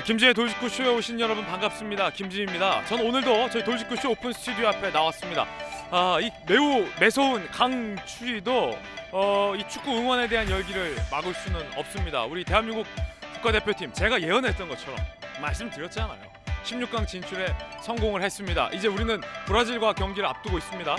김진의 돌직구쇼에 오신 여러분 반갑습니다. 김진입니다. 전 오늘도 저희 돌직구쇼 오픈 스튜디오 앞에 나왔습니다. 이 매우 매서운 강추위도 이 축구 응원에 대한 열기를 막을 수는 없습니다. 우리 대한민국 국가대표팀 제가 예언했던 것처럼 말씀드렸잖아요. 16강 진출에 성공을 했습니다. 이제 우리는 브라질과 경기를 앞두고 있습니다.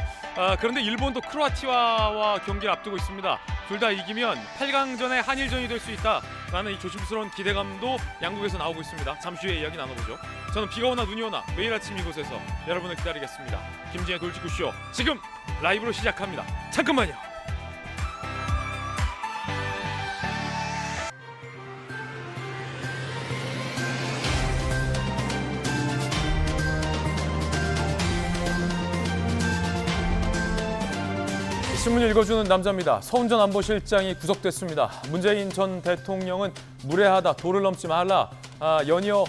그런데 일본도 크로아티아와 경기를 앞두고 있습니다. 둘 다 이기면 8강전의 한일전이 될 수 있다라는 이 조심스러운 기대감도 양국에서 나오고 있습니다. 잠시 후에 이야기 나눠보죠. 저는 비가 오나 눈이 오나 매일 아침 이곳에서 여러분을 기다리겠습니다. 김진의 돌직구쇼 지금 라이브로 시작합니다. 잠깐만요. 신문 읽어주는 남자입니다. 서훈 안보실장이 구속됐습니다. 문재인 전 대통령은 무례하다, 도를 넘지 말라 연이어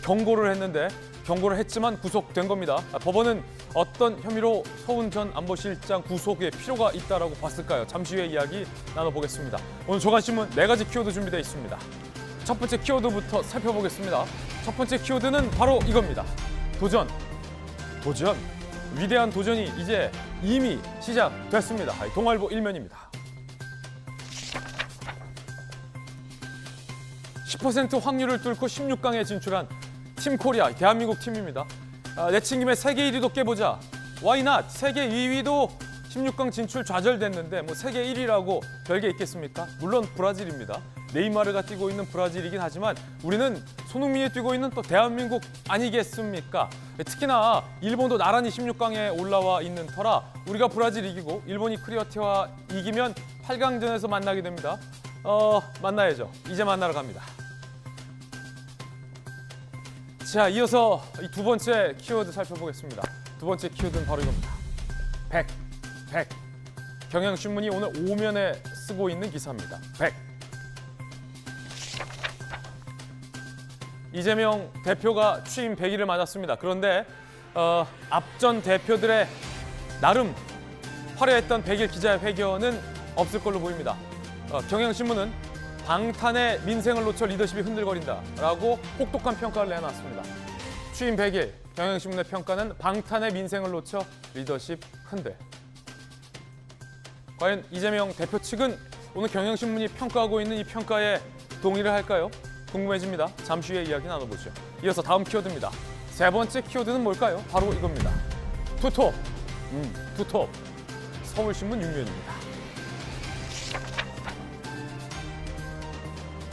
경고를 했는데 경고를 했지만 구속된 겁니다. 법원은 어떤 혐의로 서훈 전 안보실장 구속에 필요가 있다라고 봤을까요? 잠시 후에 이야기 나눠보겠습니다. 오늘 조간신문 4가지 키워드 준비되어 있습니다. 첫 번째 키워드부터 살펴보겠습니다. 첫 번째 키워드는 바로 이겁니다. 도전. 위대한 도전이 이제 이미 시작됐습니다. 동아일보 1면입니다. 10% 확률을 뚫고 16강에 진출한 팀 코리아, 대한민국 팀입니다. 내친 김에 세계 1위도 깨보자. Why not? 세계 2위도 16강 진출 좌절됐는데 뭐 세계 1위라고 별게 있겠습니까? 물론 브라질입니다. 네이마르가 뛰고 있는 브라질이긴 하지만 우리는 손흥민이 뛰고 있는 또 대한민국 아니겠습니까? 특히나 일본도 나란히 16강에 올라와 있는 터라 우리가 브라질 이기고 일본이 크로아티아와 이기면 8강전에서 만나게 됩니다. 만나야죠. 이제 만나러 갑니다. 자, 이어서 이 두 번째 키워드 살펴보겠습니다. 두 번째 키워드는 바로 이겁니다. 100. 경향신문이 오늘 5면에 쓰고 있는 기사입니다. 100. 이재명 대표가 취임 100일을 맞았습니다. 그런데 앞전 대표들의 나름 화려했던 100일 기자회견은 없을 걸로 보입니다. 경향신문은 방탄의 민생을 놓쳐 리더십이 흔들거린다라고 혹독한 평가를 내놨습니다. 취임 100일 경향신문의 평가는 방탄의 민생을 놓쳐 리더십 흔들. 과연 이재명 대표 측은 오늘 경향신문이 평가하고 있는 이 평가에 동의를 할까요? 궁금해집니다. 잠시 후에 이야기 나눠보죠. 이어서 다음 키워드입니다. 세 번째 키워드는 뭘까요? 바로 이겁니다. 투톱. 투톱. 서울신문 6면입니다.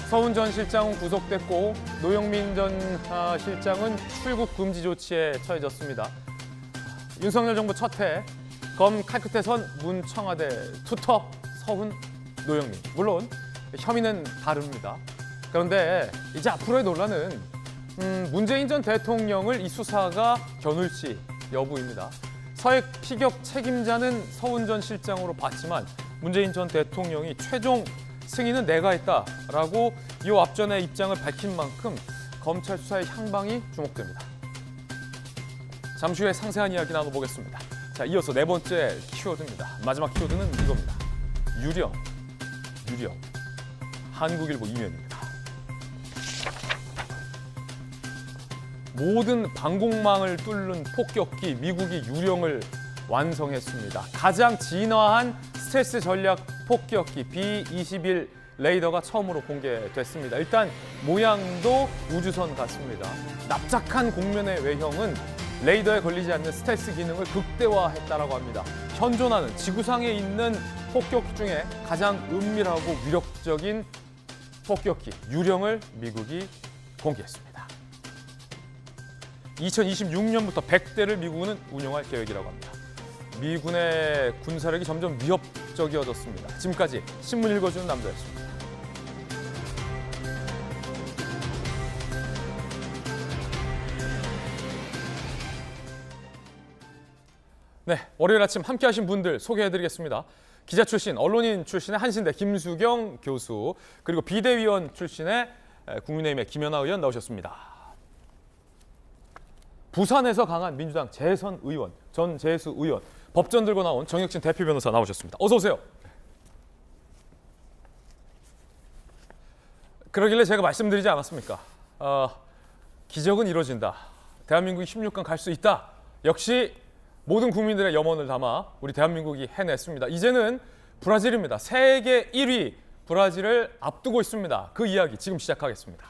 서훈 전 실장은 구속됐고 노영민 전 실장은 출국 금지 조치에 처해졌습니다. 윤석열 정부 첫 해 검 칼끝에선 문 청와대 투톱 서훈 노영민. 물론 혐의는 다릅니다. 그런데 이제 앞으로의 논란은 문재인 전 대통령을 이 수사가 겨눌지 여부입니다. 서해 피격 책임자는 서훈 전 실장으로 봤지만 문재인 전 대통령이 최종 승인은 내가 했다라고 이 앞전의 입장을 밝힌 만큼 검찰 수사의 향방이 주목됩니다. 잠시 후에 상세한 이야기 나눠보겠습니다. 자, 이어서 네 번째 키워드입니다. 마지막 키워드는 이겁니다. 유령. 한국일보 2면입니다. 모든 방공망을 뚫는 폭격기 미국이 유령을 완성했습니다. 가장 진화한 스텔스 전략 폭격기 B-21 레이더가 처음으로 공개됐습니다. 일단 모양도 우주선 같습니다. 납작한 공면의 외형은 레이더에 걸리지 않는 스텔스 기능을 극대화했다고 합니다. 현존하는 지구상에 있는 폭격기 중에 가장 은밀하고 위력적인 폭격기 유령을 미국이 공개했습니다. 2026년부터 100대를 미국은 운용할 계획이라고 합니다. 미군의 군사력이 점점 위협적이어졌습니다. 지금까지 신문 읽어주는 남자였습니다. 네, 월요일 아침 함께하신 분들 소개해드리겠습니다. 기자 출신, 언론인 출신의 한신대 김수경 교수, 그리고 비대위원 출신의 국민의힘의 김연아 의원 나오셨습니다. 부산에서 강한 민주당 재선 의원, 전재수 의원, 법전 들고 나온 정혁진 대표 변호사 나오셨습니다. 어서 오세요. 그러길래 제가 말씀드리지 않았습니까? 기적은 이루어진다. 대한민국이 16강 갈 수 있다. 역시 모든 국민들의 염원을 담아 우리 대한민국이 해냈습니다. 이제는 브라질입니다. 세계 1위 브라질을 앞두고 있습니다. 그 이야기 지금 시작하겠습니다.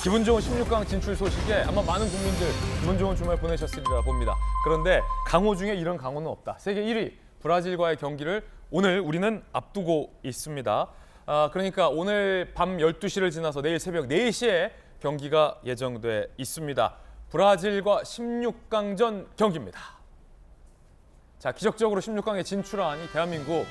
기분 좋은 16강 진출 소식에 아마 많은 국민들 기분 좋은 주말 보내셨으리라 봅니다. 그런데 강호 중에 이런 강호는 없다. 세계 1위 브라질과의 경기를 오늘 우리는 앞두고 있습니다. 그러니까 오늘 밤 12시를 지나서 내일 새벽 4시에 경기가 예정돼 있습니다. 브라질과 16강전 경기입니다. 자, 기적적으로 16강에 진출한 이 대한민국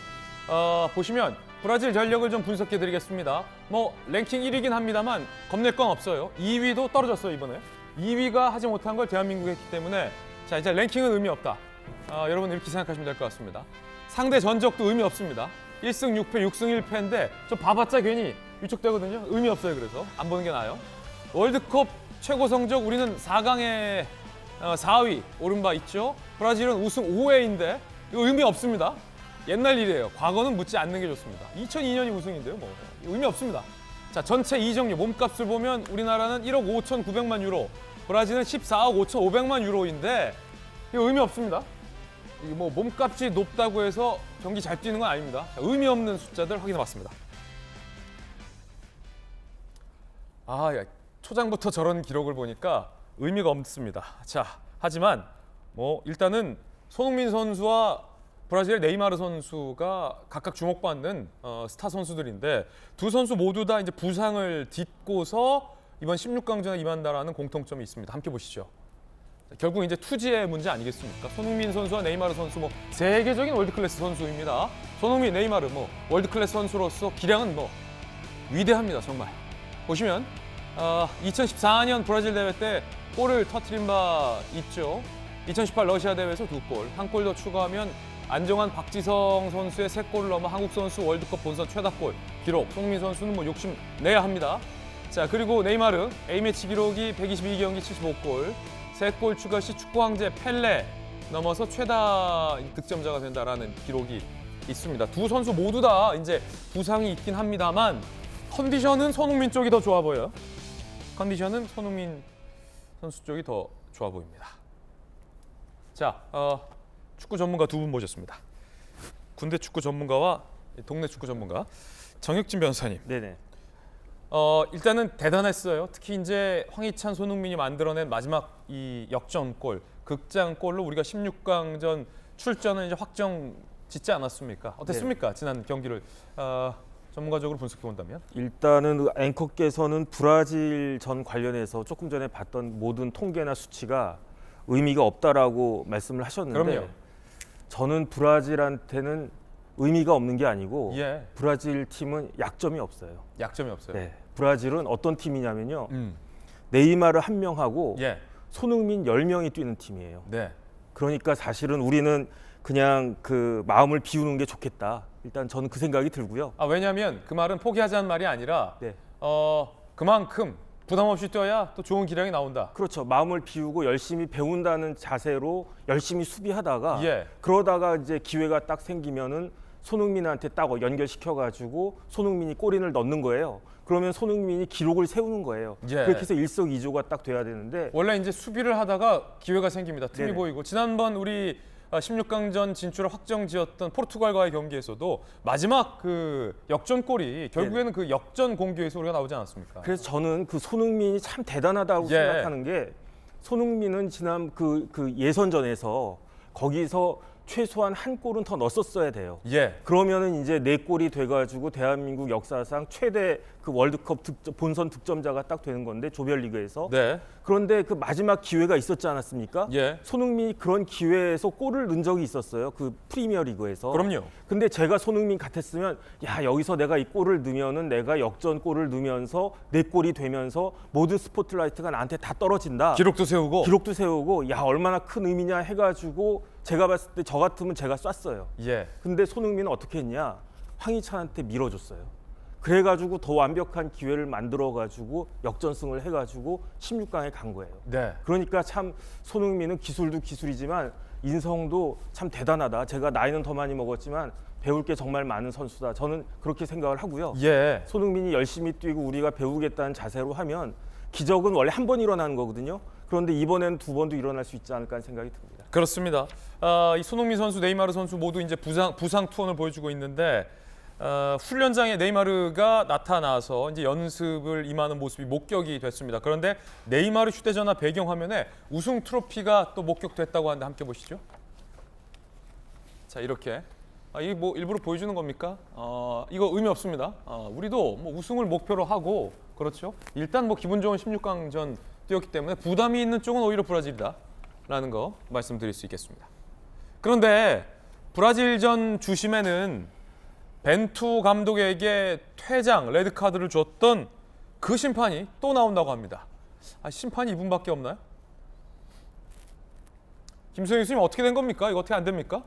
보시면 브라질 전력을 좀 분석해 드리겠습니다. 뭐 랭킹 1위긴 합니다만 겁낼 건 없어요. 2위도 떨어졌어요, 이번에. 2위가 하지 못한 걸 대한민국이 했기 때문에 자, 이제 랭킹은 의미 없다. 여러분 이렇게 생각하시면 될 것 같습니다. 상대 전적도 의미 없습니다. 1승 6패, 6승 1패인데 좀 봐봤자 괜히 위축되거든요. 의미 없어요. 그래서 안 보는 게 나아요. 월드컵 최고 성적 우리는 4강에 4위 오른 바 있죠. 브라질은 우승 5회인데 이거 의미 없습니다. 옛날 일이에요. 과거는 묻지 않는 게 좋습니다. 2002년이 우승인데요. 뭐 의미 없습니다. 자, 전체 이적료 몸값을 보면 우리나라는 1억 5,900만 유로, 브라질은 14억 5,500만 유로인데 이거 의미 없습니다. 이게 뭐 몸값이 높다고 해서 경기 잘 뛰는 건 아닙니다. 자, 의미 없는 숫자들 확인해봤습니다. 야, 초장부터 저런 기록을 보니까 의미가 없습니다. 자, 하지만 뭐 일단은 손흥민 선수와 브라질의 네이마르 선수가 각각 주목받는 스타 선수들인데 두 선수 모두 다 이제 부상을 딛고서 이번 16강전에 임한다라는 공통점이 있습니다. 함께 보시죠. 결국 이제 투지의 문제 아니겠습니까? 손흥민 선수와 네이마르 선수 뭐 세계적인 월드클래스 선수입니다. 손흥민, 네이마르 뭐 월드클래스 선수로서 기량은 뭐 위대합니다, 정말. 보시면 2014년 브라질 대회 때 골을 터뜨린 바 있죠. 2018 러시아 대회에서 2골, 한 골 더 추가하면 안정환, 박지성 선수의 3골을 넘어 한국 선수 월드컵 본선 최다골 기록. 손흥민 선수는 뭐 욕심내야 합니다. 자, 그리고 네이마르 A매치 기록이 122경기 75골, 3골 추가 시 축구 황제 펠레 넘어서 최다 득점자가 된다라는 기록이 있습니다. 두 선수 모두 다 이제 부상이 있긴 합니다만 컨디션은 손흥민 쪽이 더 좋아 보여요. 컨디션은 손흥민 선수 쪽이 더 좋아 보입니다. 자, 축구 전문가 두 분 모셨습니다. 군대 축구 전문가와 동네 축구 전문가 정혁진 변호사님. 네네. 일단은 대단했어요. 특히 이제 황희찬, 손흥민이 만들어낸 마지막 이 역전골, 극장골로 우리가 16강전 출전을 이제 확정 짓지 않았습니까? 어땠습니까? 지난 경기를 전문가적으로 분석해 본다면? 일단은 앵커께서는 브라질전 관련해서 조금 전에 봤던 모든 통계나 수치가 의미가 없다라고 말씀을 하셨는데 그럼요. 저는 브라질한테는 의미가 없는 게 아니고 예. 브라질 팀은 약점이 없어요. 약점이 없어요. 네. 브라질은 어떤 팀이냐면요. 네이마르 1명하고 예. 손흥민 10명이 뛰는 팀이에요. 네. 그러니까 사실은 우리는 그냥 그 마음을 비우는 게 좋겠다. 일단 저는 그 생각이 들고요. 왜냐하면 그 말은 포기하자는 말이 아니라 네. 그만큼 부담 없이 뛰어야 또 좋은 기량이 나온다. 그렇죠. 마음을 비우고 열심히 배운다는 자세로 열심히 수비하다가 예. 그러다가 이제 기회가 딱 생기면은 손흥민한테 딱 연결시켜가지고 손흥민이 골인을 넣는 거예요. 그러면 손흥민이 기록을 세우는 거예요. 예. 그렇게 해서 일석이조가 딱 돼야 되는데 원래 이제 수비를 하다가 기회가 생깁니다. 틈이 네네. 보이고 지난번 우리 16강전 진출을 확정지었던 포르투갈과의 경기에서도 마지막 그 역전골이 결국에는 그 역전 공격에서 우리가 나오지 않았습니까? 그래서 저는 그 손흥민이 참 대단하다고 예. 생각하는 게 손흥민은 지난 그 예선전에서 거기서 최소한 한 골은 더 넣었어야 돼요. 예. 그러면은 이제 4골이 돼가지고 대한민국 역사상 최대 그 월드컵 본선 득점자가 딱 되는 건데 조별리그에서. 네. 그런데 그 마지막 기회가 있었지 않았습니까? 예. 손흥민이 그런 기회에서 골을 넣은 적이 있었어요. 그 프리미어리그에서. 그럼요. 근데 제가 손흥민 같았으면 야 여기서 내가 이 골을 넣으면은 내가 역전골을 넣으면서 4골이 되면서 모든 스포트라이트가 나한테 다 떨어진다. 기록도 세우고. 야 얼마나 큰 의미냐 해가지고 제가 봤을 때 저 같으면 제가 쐈어요. 예. 근데 손흥민은 어떻게 했냐? 황희찬한테 밀어줬어요. 그래가지고 더 완벽한 기회를 만들어가지고 역전승을 해가지고 16강에 간 거예요. 네. 그러니까 참 손흥민은 기술도 기술이지만 인성도 참 대단하다. 제가 나이는 더 많이 먹었지만 배울 게 정말 많은 선수다. 저는 그렇게 생각을 하고요. 예. 손흥민이 열심히 뛰고 우리가 배우겠다는 자세로 하면 기적은 원래 한 번 일어나는 거거든요. 그런데 이번에는 두 번도 일어날 수 있지 않을까 하는 생각이 듭니다. 그렇습니다. 이 손흥민 선수, 네이마르 선수 모두 이제 부상 투혼을 보여주고 있는데 훈련장에 네이마르가 나타나서 이제 연습을 임하는 모습이 목격이 됐습니다. 그런데 네이마르 휴대전화 배경화면에 우승 트로피가 또 목격됐다고 하는데 함께 보시죠. 자, 이렇게. 이게 뭐 일부러 보여주는 겁니까? 이거 의미 없습니다. 우리도 뭐 우승을 목표로 하고 그렇죠. 일단 뭐 기분 좋은 16강전 뛰었기 때문에 부담이 있는 쪽은 오히려 브라질이다라는 거 말씀드릴 수 있겠습니다. 그런데 브라질전 주심에는 벤투 감독에게 퇴장, 레드카드를 줬던 그 심판이 또 나온다고 합니다. 심판이 이분밖에 없나요? 김소영 교수님 어떻게 된 겁니까? 이거 어떻게 안 됩니까?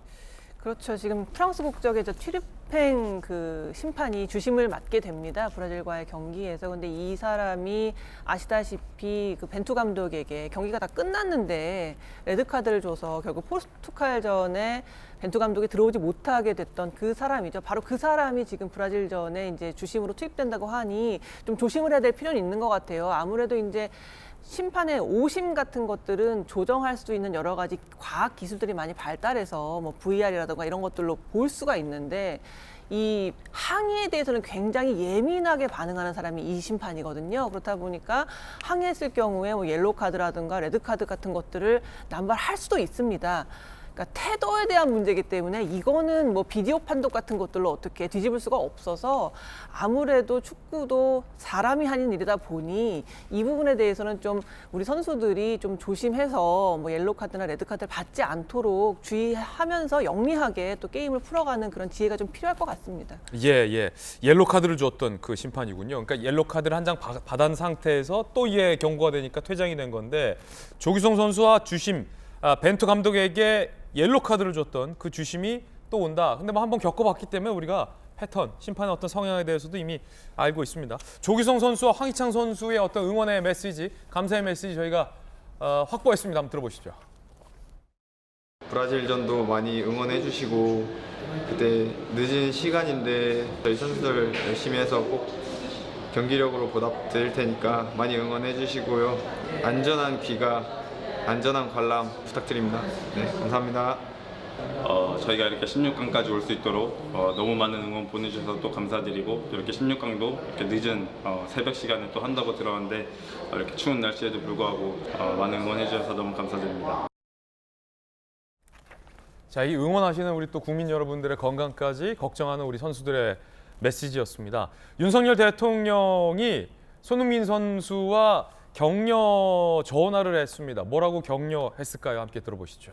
그렇죠. 지금 프랑스 국적의 튀르팽 그 심판이 주심을 맡게 됩니다. 브라질과의 경기에서. 근데 이 사람이 아시다시피 그 벤투 감독에게 경기가 다 끝났는데 레드카드를 줘서 결국 포르투갈전에 벤투 감독이 들어오지 못하게 됐던 그 사람이죠. 바로 그 사람이 지금 브라질전에 이제 주심으로 투입된다고 하니 좀 조심을 해야 될 필요는 있는 것 같아요. 아무래도 이제 심판의 오심 같은 것들은 조정할 수 있는 여러 가지 과학 기술들이 많이 발달해서 뭐 VR이라든가 이런 것들로 볼 수가 있는데 이 항의에 대해서는 굉장히 예민하게 반응하는 사람이 이 심판이거든요. 그렇다 보니까 항의했을 경우에 뭐 옐로우 카드라든가 레드 카드 같은 것들을 남발할 수도 있습니다. 그러니까 태도에 대한 문제이기 때문에 이거는 뭐 비디오 판독 같은 것들로 어떻게 뒤집을 수가 없어서 아무래도 축구도 사람이 하는 일이다 보니 이 부분에 대해서는 좀 우리 선수들이 좀 조심해서 뭐 옐로우 카드나 레드 카드를 받지 않도록 주의하면서 영리하게 또 게임을 풀어가는 그런 지혜가 좀 필요할 것 같습니다. 예. 옐로 카드를 줬던 그 심판이군요. 그러니까 옐로 카드를 한 장 받은 상태에서 또 이에 경고가 되니까 퇴장이 된 건데 조규성 선수와 주심 벤투 감독에게 옐로 카드를 줬던 그 주심이 또 온다. 근데 뭐 한번 겪어봤기 때문에 우리가 패턴, 심판의 어떤 성향에 대해서도 이미 알고 있습니다. 조규성 선수와 황희찬 선수의 어떤 응원의 메시지, 감사의 메시지 저희가 확보했습니다. 한번 들어보시죠. 브라질전도 많이 응원해 주시고 그때 늦은 시간인데 저희 선수들 열심히 해서 꼭 경기력으로 보답드릴 테니까 많이 응원해 주시고요. 안전한 귀가 안전한 관람 부탁드립니다. 네, 감사합니다. 저희가 이렇게 16강까지 올 수 있도록 너무 많은 응원 보내주셔서 또 감사드리고 또 이렇게 16강도 이렇게 늦은 새벽 시간에 또 한다고 들었는데 이렇게 추운 날씨에도 불구하고 많은 응원해 주셔서 너무 감사드립니다. 자, 이 응원하시는 우리 또 국민 여러분들의 건강까지 걱정하는 우리 선수들의 메시지였습니다. 윤석열 대통령이 손흥민 선수와 격려 전화를 했습니다. 뭐라고 격려했을까요? 함께 들어보시죠.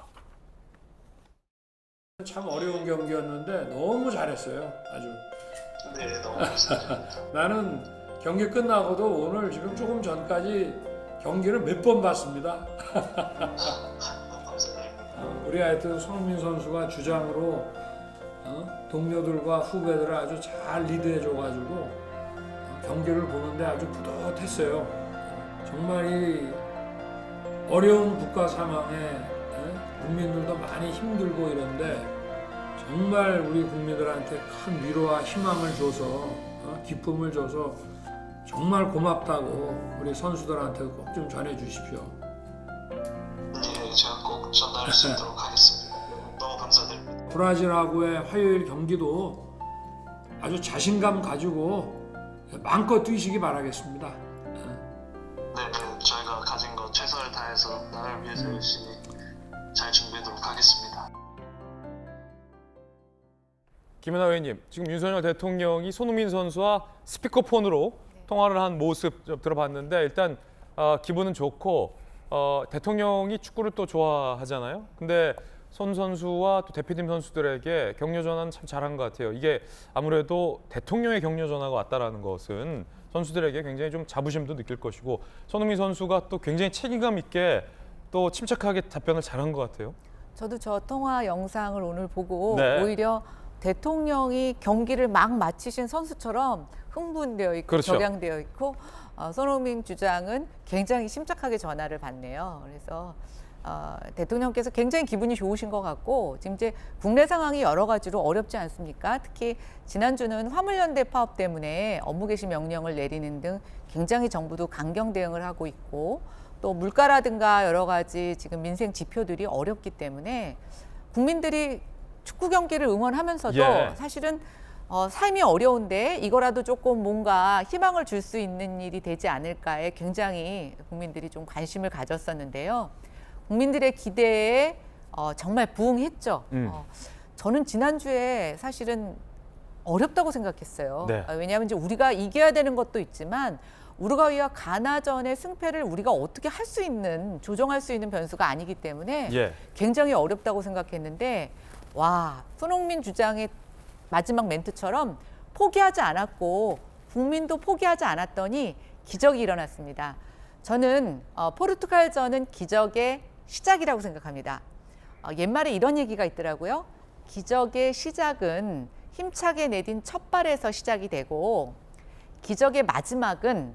참 어려운 경기였는데 너무 잘했어요. 아주. 네, 너무 감사합니다. 나는 경기 끝나고도 오늘 지금 조금 전까지 경기를 몇 번 봤습니다. 우리 하여튼 손흥민 선수가 주장으로 동료들과 후배들을 아주 잘 리드해줘가지고 경기를 보는데 아주 뿌듯했어요. 정말 이 어려운 국가 상황에 국민들도 많이 힘들고 이런데 정말 우리 국민들한테 큰 위로와 희망을 줘서 기쁨을 줘서 정말 고맙다고 우리 선수들한테 꼭 좀 전해 주십시오. 네, 제가 꼭 전달할 수 있도록 하겠습니다. 너무 감사드립니다. 브라질하고의 화요일 경기도 아주 자신감 가지고 마음껏 뛰시기 바라겠습니다. 네, 저희가 가진 거 최선을 다해서 나라를 위해서 열심히 잘 준비하도록 하겠습니다. 김연아 의원님, 지금 윤석열 대통령이 손흥민 선수와 스피커폰으로 통화를 한 모습 좀 들어봤는데 일단 기분은 좋고 대통령이 축구를 또 좋아하잖아요. 근데 손 선수와 또 대표팀 선수들에게 격려 전화는 참 잘한 것 같아요. 이게 아무래도 대통령의 격려 전화가 왔다라는 것은 선수들에게 굉장히 좀 자부심도 느낄 것이고 손흥민 선수가 또 굉장히 책임감 있게 또 침착하게 답변을 잘한 것 같아요. 저도 저 통화 영상을 오늘 보고 네. 오히려 대통령이 경기를 막 마치신 선수처럼 흥분되어 있고 그렇죠. 격양되어 있고 손흥민 주장은 굉장히 침착하게 전화를 받네요. 그래서 대통령께서 굉장히 기분이 좋으신 것 같고 지금 이제 국내 상황이 여러 가지로 어렵지 않습니까? 특히 지난주는 화물연대 파업 때문에 업무 개시 명령을 내리는 등 굉장히 정부도 강경 대응을 하고 있고 또 물가라든가 여러 가지 지금 민생 지표들이 어렵기 때문에 국민들이 축구 경기를 응원하면서도 예. 사실은 삶이 어려운데 이거라도 조금 뭔가 희망을 줄 수 있는 일이 되지 않을까에 굉장히 국민들이 좀 관심을 가졌었는데요. 국민들의 기대에 정말 부응했죠. 저는 지난주에 사실은 어렵다고 생각했어요. 네. 왜냐하면 이제 우리가 이겨야 되는 것도 있지만 우루과이와 가나전의 승패를 우리가 어떻게 할 수 있는, 조정할 수 있는 변수가 아니기 때문에 예. 굉장히 어렵다고 생각했는데 와, 손흥민 주장의 마지막 멘트처럼 포기하지 않았고 국민도 포기하지 않았더니 기적이 일어났습니다. 저는 포르투갈전은 기적의 시작이라고 생각합니다. 옛말에 이런 얘기가 있더라고요. 기적의 시작은 힘차게 내딘 첫 발에서 시작이 되고 기적의 마지막은,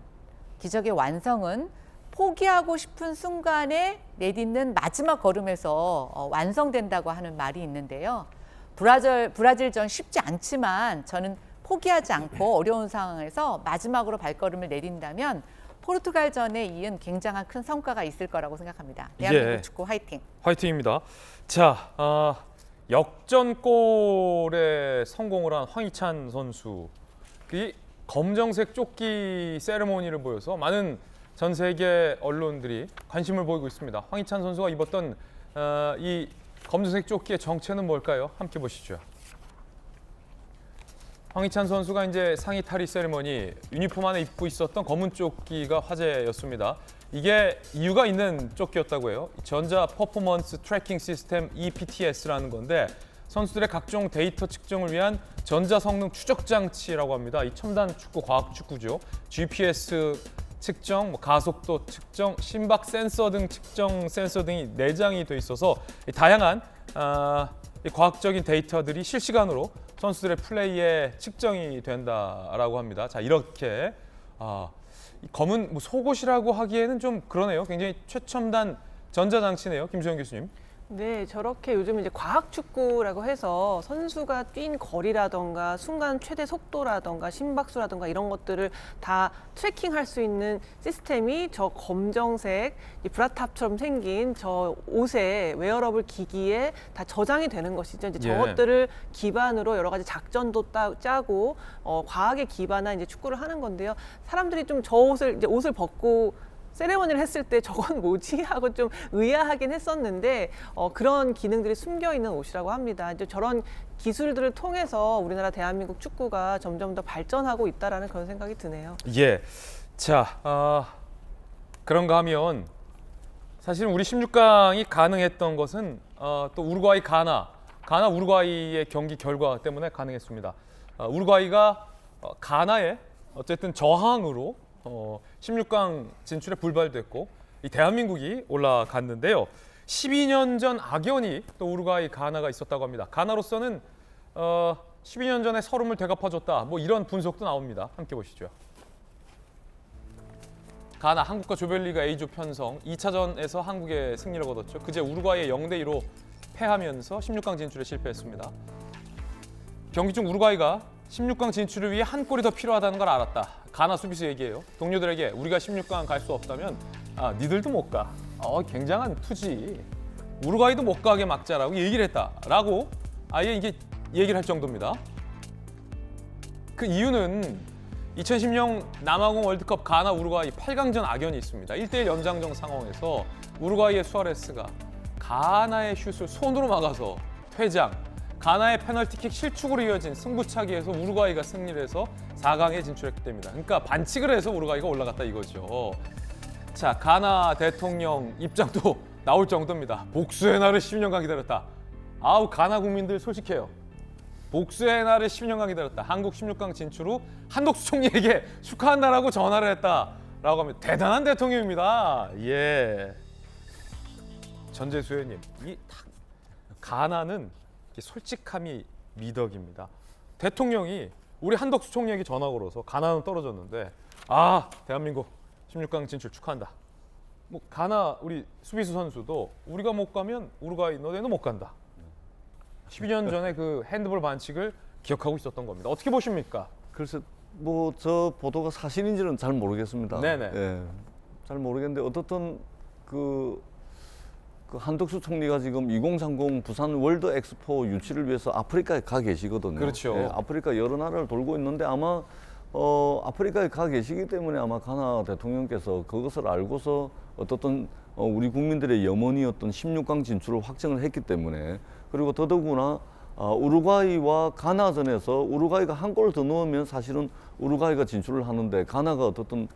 기적의 완성은 포기하고 싶은 순간에 내딛는 마지막 걸음에서 완성된다고 하는 말이 있는데요. 브라질전 쉽지 않지만 저는 포기하지 않고 어려운 상황에서 마지막으로 발걸음을 내딘다면 포르투갈전에 이은 굉장한 큰 성과가 있을 거라고 생각합니다. 대한민국 예. 축구 화이팅! 화이팅입니다. 자, 역전골에 성공을 한 황희찬 선수. 이 검정색 조끼 세레모니를 보여서 많은 전 세계 언론들이 관심을 보이고 있습니다. 황희찬 선수가 입었던 이 검정색 조끼의 정체는 뭘까요? 함께 보시죠. 황희찬 선수가 이제 상의 탈의 세레머니 유니폼 안에 입고 있었던 검은 조끼가 화제였습니다. 이게 이유가 있는 조끼였다고 해요. 전자 퍼포먼스 트래킹 시스템 EPTS라는 건데 선수들의 각종 데이터 측정을 위한 전자 성능 추적 장치라고 합니다. 이 첨단 축구, 과학 축구죠. GPS 측정, 가속도 측정, 심박 센서 등 측정 센서 등이 내장이 돼 있어서 다양한 이 과학적인 데이터들이 실시간으로 선수들의 플레이에 측정이 된다라고 합니다. 자, 이렇게 이 검은 속옷이라고 하기에는 좀 그러네요. 굉장히 최첨단 전자장치네요. 김수영 교수님. 네, 저렇게 요즘 이제 과학 축구라고 해서 선수가 뛴 거리라던가 순간 최대 속도라던가 심박수라던가 이런 것들을 다 트래킹할 수 있는 시스템이 저 검정색 이 브라탑처럼 생긴 저 옷에 웨어러블 기기에 다 저장이 되는 것이죠. 이제 저것들을 기반으로 여러 가지 작전도 짜고 과학에 기반한 이제 축구를 하는 건데요. 사람들이 좀 저 옷을 벗고 세레머니를 했을 때 저건 뭐지? 하고 좀 의아하긴 했었는데 그런 기능들이 숨겨 있는 옷이라고 합니다. 이제 저런 기술들을 통해서 우리나라 대한민국 축구가 점점 더 발전하고 있다라는 그런 생각이 드네요. 예. 자, 그런가 하면 사실 우리 16강이 가능했던 것은 또 우루과이, 가나 우루과이의 경기 결과 때문에 가능했습니다. 우루과이가 가나의 어쨌든 저항으로 16강 진출에 불발됐고 이 대한민국이 올라갔는데요. 12년 전 악연이 또 우루과이, 가나가 있었다고 합니다. 가나로서는 12년 전에 서름을 되갚아줬다. 뭐 이런 분석도 나옵니다. 함께 보시죠. 가나, 한국과 조별리그 A조 편성 2차전에서 한국의 승리를 거뒀죠. 그제 우루과이에 0대2로 패하면서 16강 진출에 실패했습니다. 경기 중 우루과이가 16강 진출을 위해 한 골이 더 필요하다는 걸 알았다. 가나 수비수 얘기예요. 동료들에게 우리가 16강 갈 수 없다면 니들도 못 가. 굉장한 투지. 우루과이도 못 가게 막자라고 얘기를 했다라고 아예 이게 얘기를 할 정도입니다. 그 이유는 2010년 남아공 월드컵 가나 우루과이 8강전 악연이 있습니다. 1대1 연장전 상황에서 우루과이의 수아레스가 가나의 슛을 손으로 막아서 퇴장. 가나의 페널티킥 실축으로 이어진 승부차기에서 우루과이가 승리를 해서 4강에 진출했기 때문입니다. 그러니까 반칙을 해서 우루과이가 올라갔다 이거죠. 자, 가나 대통령 입장도 나올 정도입니다. 복수의 날을 10년간 기다렸다. 아우, 가나 국민들 솔직해요. 복수의 날을 10년간 기다렸다. 한국 16강 진출 후 한덕수 총리에게 축하한다라고 전화를 했다라고 하면 대단한 대통령입니다. 예. 전재수현님, 이 가나는 솔직함이 미덕입니다. 대통령이 우리 한덕수 총리에게 전화 걸어서 가나는 떨어졌는데 대한민국 16강 진출 축하한다. 뭐 가나 우리 수비수 선수도 우리가 못 가면 우루과이 너네는 못 간다. 12년 전에 그 핸드볼 반칙을 기억하고 있었던 겁니다. 어떻게 보십니까? 글쎄 뭐 저 보도가 사실인지는 잘 모르겠습니다. 네네. 예, 잘 모르겠는데 어떻든 그 한덕수 총리가 지금 2030 부산 월드 엑스포 유치를 위해서 아프리카에 가 계시거든요. 그렇죠. 예, 아프리카 여러 나라를 돌고 있는데 아마 아프리카에 가 계시기 때문에 아마 가나 대통령께서 그것을 알고서 어떻든 우리 국민들의 염원이었던 16강 진출을 확정을 했기 때문에, 그리고 더더구나 우루과이와 가나전에서 우루과이가 한 골 더 넣으면 사실은 우루과이가 진출을 하는데 가나가 어떻든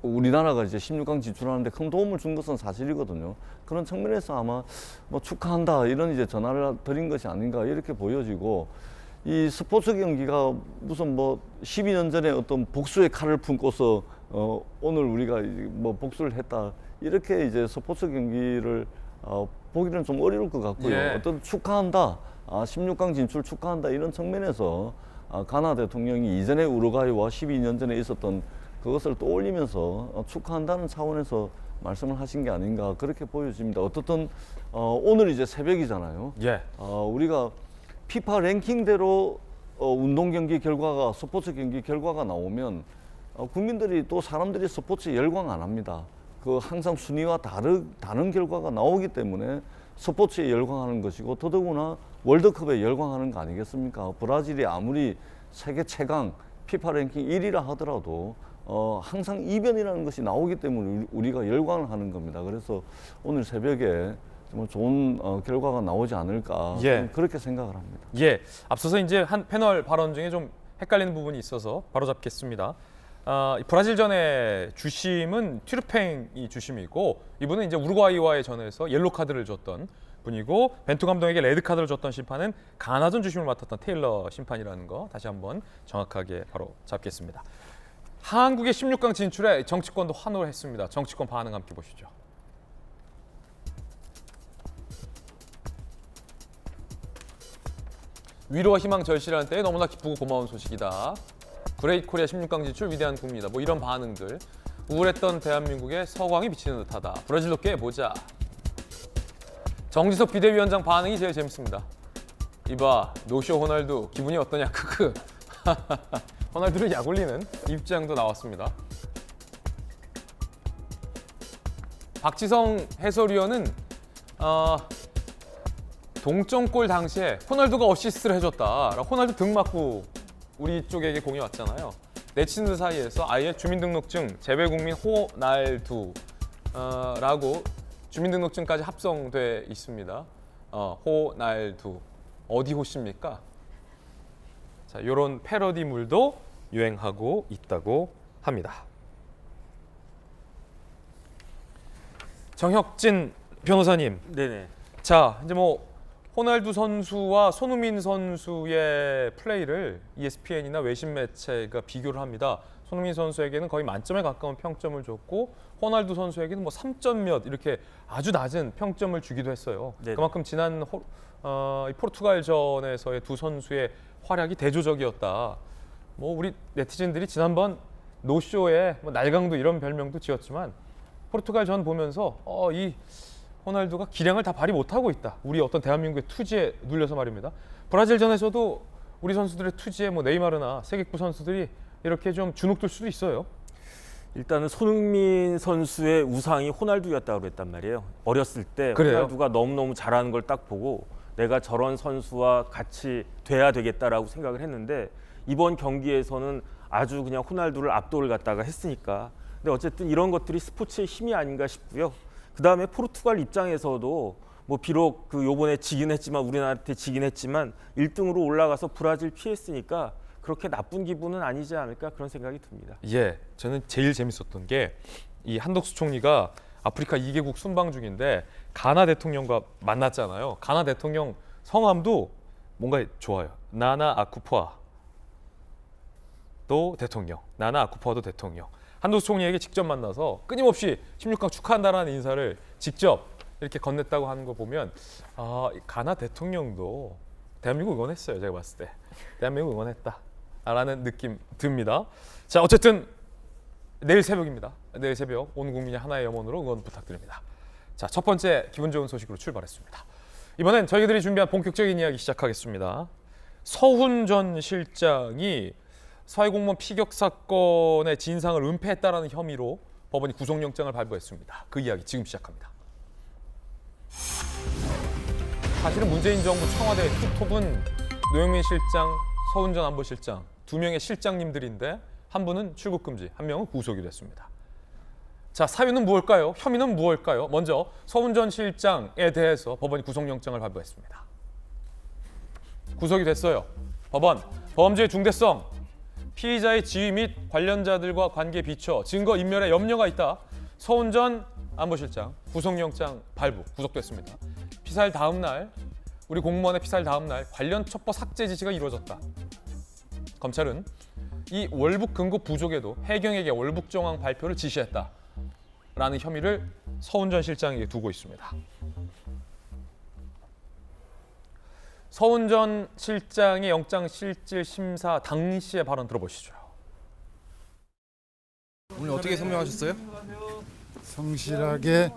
우리나라가 이제 16강 진출하는데 큰 도움을 준 것은 사실이거든요. 그런 측면에서 아마 뭐 축하한다 이런 이제 전화를 드린 것이 아닌가 이렇게 보여지고, 이 스포츠 경기가 무슨 뭐 12년 전에 어떤 복수의 칼을 품고서 오늘 우리가 뭐 복수를 했다 이렇게 이제 스포츠 경기를 보기는 좀 어려울 것 같고요. 예. 어떤 축하한다, 16강 진출 축하한다 이런 측면에서 가나 대통령이 이전에 우루과이와 12년 전에 있었던 그것을 떠올리면서 축하한다는 차원에서 말씀을 하신 게 아닌가 그렇게 보여집니다. 어떻든 오늘 이제 새벽이잖아요. 예. 우리가 피파 랭킹대로 운동 경기 결과가, 스포츠 경기 결과가 나오면 국민들이 또 사람들이 스포츠에 열광 안 합니다. 그 항상 순위와 다른 결과가 나오기 때문에 스포츠에 열광하는 것이고, 더더구나 월드컵에 열광하는 거 아니겠습니까? 브라질이 아무리 세계 최강 피파 랭킹 1위라 하더라도 항상 이변이라는 것이 나오기 때문에 우리가 열광을 하는 겁니다. 그래서 오늘 새벽에 정말 좋은 결과가 나오지 않을까 예. 그렇게 생각을 합니다. 예, 앞서서 이제 한 패널 발언 중에 좀 헷갈리는 부분이 있어서 바로 잡겠습니다. 브라질전의 주심은 튀르팽이 주심이고, 이분은 이제 우루과이와의 전에서 옐로 카드를 줬던 분이고, 벤투 감독에게 레드 카드를 줬던 심판은 가나전 주심을 맡았던 테일러 심판이라는 거 다시 한번 정확하게 바로 잡겠습니다. 한국의 16강 진출에 정치권도 환호를 했습니다. 정치권 반응 함께 보시죠. 위로와 희망 절실한 때에 너무나 기쁘고 고마운 소식이다. 그레이트 코리아 16강 진출 위대한 국민이다. 뭐 이런 반응들. 우울했던 대한민국에 서광이 비치는 듯하다. 브라질도 깨보자. 정지석 비대위원장 반응이 제일 재밌습니다. 이봐, 노쇼 호날두 기분이 어떠냐? 크크. 호날두를 약올리는 입장도 나왔습니다. 박지성 해설위원은 동점골 당시에 호날두가 어시스트를 해줬다. 호날두 등 맞고 우리 쪽에게 공이 왔잖아요. 네티즌들 사이에서 아예 주민등록증 재외국민 호날두 라고 주민등록증까지 합성돼 있습니다. 호날두 어디 호십니까? 자, 이런 패러디물도 유행하고 있다고 합니다. 정혁진 변호사님. 네네. 자, 이제 뭐 호날두 선수와 손흥민 선수의 플레이를 ESPN이나 외신 매체가 비교를 합니다. 손흥민 선수에게는 거의 만점에 가까운 평점을 줬고, 호날두 선수에게는 뭐 3점 몇 이렇게 아주 낮은 평점을 주기도 했어요. 네네. 그만큼 지난 포르투갈전에서의 두 선수의 활약이 대조적이었다. 뭐 우리 네티즌들이 지난번 노쇼에 뭐 날강도 이런 별명도 지었지만, 포르투갈전 보면서 이 호날두가 기량을 다 발휘 못하고 있다. 우리 어떤 대한민국의 투지에 눌려서 말입니다. 브라질전에서도 우리 선수들의 투지에 뭐 네이마르나 세계급 선수들이 이렇게 좀 주눅들 수도 있어요. 일단은 손흥민 선수의 우상이 호날두였다고 그랬단 말이에요. 어렸을 때 그래요? 호날두가 너무너무 잘하는 걸 딱 보고 내가 저런 선수와 같이 돼야 되겠다라고 생각을 했는데, 이번 경기에서는 아주 그냥 호날두를 압도를 갖다가 했으니까. 근데 어쨌든 이런 것들이 스포츠의 힘이 아닌가 싶고요. 그다음에 포르투갈 입장에서도 뭐 비록 그 요번에 지긴 했지만, 우리나라한테 지긴 했지만 1등으로 올라가서 브라질 피했으니까 그렇게 나쁜 기분은 아니지 않을까 그런 생각이 듭니다. 예, 저는 제일 재밌었던 게 이 한덕수 총리가 아프리카 2개국 순방 중인데 가나 대통령과 만났잖아요. 가나 대통령 성함도 뭔가 좋아요. 나나 아쿠푸아도 대통령, 나나 아쿠푸아도 대통령. 한덕수 총리에게 직접 만나서 끊임없이 16강 축하한다라는 인사를 직접 이렇게 건넸다고 하는 거 보면 가나 대통령도 대한민국 응원했어요. 제가 봤을 때 대한민국 응원했다라는 느낌 듭니다. 자, 어쨌든 내일 새벽입니다. 내일 새벽 온 국민이 하나의 염원으로 응원 부탁드립니다. 자, 첫 번째 기분 좋은 소식으로 출발했습니다. 이번엔 저희들이 준비한 본격적인 이야기 시작하겠습니다. 서훈 전 실장이 사회공무원 피격 사건의 진상을 은폐했다라는 혐의로 법원이 구속영장을 발부했습니다. 그 이야기 지금 시작합니다. 사실은 문재인 정부 청와대 투톱은 노영민 실장, 서훈 전 안보실장 두 명의 실장님들인데 한 분은 출국 금지, 한 명은 구속이 됐습니다. 자, 사유는 무엇일까요? 혐의는 무엇일까요? 먼저 서훈 전 실장에 대해서 법원이 구속영장을 발부했습니다. 구속이 됐어요. 법원, 범죄의 중대성, 피의자의 지위 및 관련자들과 관계에 비춰 증거 인멸에 염려가 있다. 서훈 전 안보실장 구속영장 발부, 구속됐습니다. 피살 다음 날, 우리 공무원의 피살 다음 날 관련 첩보 삭제 지시가 이루어졌다. 검찰은 이 월북 근거 부족에도 해경에게 월북 정황 발표를 지시했다. 라는 혐의를 서훈 전 실장에게 두고 있습니다. 서훈 전 실장의 영장실질 심사 당시의 발언 들어보시죠. 오늘 어떻게 설명하셨어요? 성실하게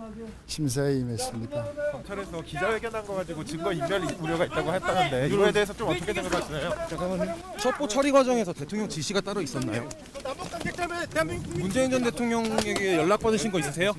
심사에 임했습니다. 검찰에서 기자회견한 거 가지고 증거 인멸 우려가 있다고 했다는데 이거에 대해서 좀 어떻게 생각하시나요? 잠깐만요. 첩보 처리 과정에서 대통령 지시가 따로 있었나요? 문재인 전 대통령에게 연락 받으신 거 있으세요?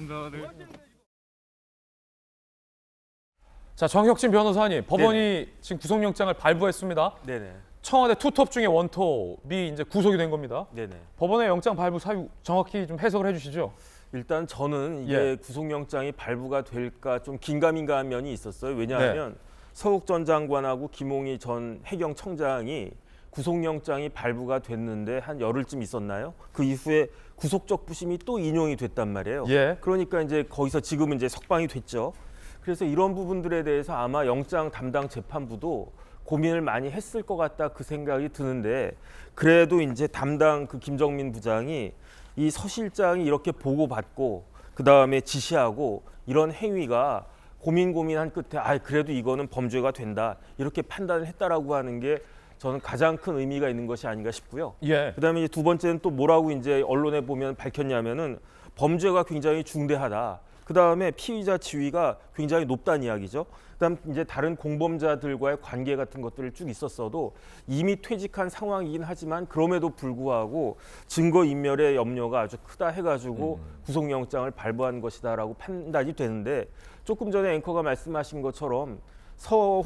자, 정혁진 변호사님, 법원이 지금 구속영장을 발부했습니다. 네네. 청와대 투톱 중에 원톱이 이제 구속이 된 겁니다. 네네. 법원의 영장 발부 사유 정확히 좀 해석을 해주시죠. 일단 저는 이게 예. 구속영장이 발부가 될까 좀 긴가민가한 면이 있었어요. 왜냐하면 서욱 전 장관하고 김홍희 전 해경청장이 구속영장이 발부가 됐는데 한 열흘쯤 있었나요? 그 이후에 구속적 부심이 또 인용이 됐단 말이에요. 예. 그러니까 이제 거기서 지금은 이제 석방이 됐죠. 그래서 이런 부분들에 대해서 아마 영장 담당 재판부도 고민을 많이 했을 것 같다 그 생각이 드는데 그래도 이제 담당 그 김정민 부장이 이 서 실장이 이렇게 보고받고 그 다음에 지시하고 이런 행위가 고민한 끝에 그래도 이거는 범죄가 된다 이렇게 판단을 했다라고 하는 게 저는 가장 큰 의미가 있는 것이 아닌가 싶고요. 예. 그다음에 이제 두 번째는 또 뭐라고 이제 언론에 보면 밝혔냐면은 범죄가 굉장히 중대하다. 그다음에 피의자 지위가 굉장히 높다는 이야기죠. 그다음 이제 다른 공범자들과의 관계 같은 것들을 쭉 있었어도 이미 퇴직한 상황이긴 하지만 그럼에도 불구하고 증거 인멸의 염려가 아주 크다 해가지고 구속영장을 발부한 것이다라고 판단이 되는데 조금 전에 앵커가 말씀하신 것처럼 서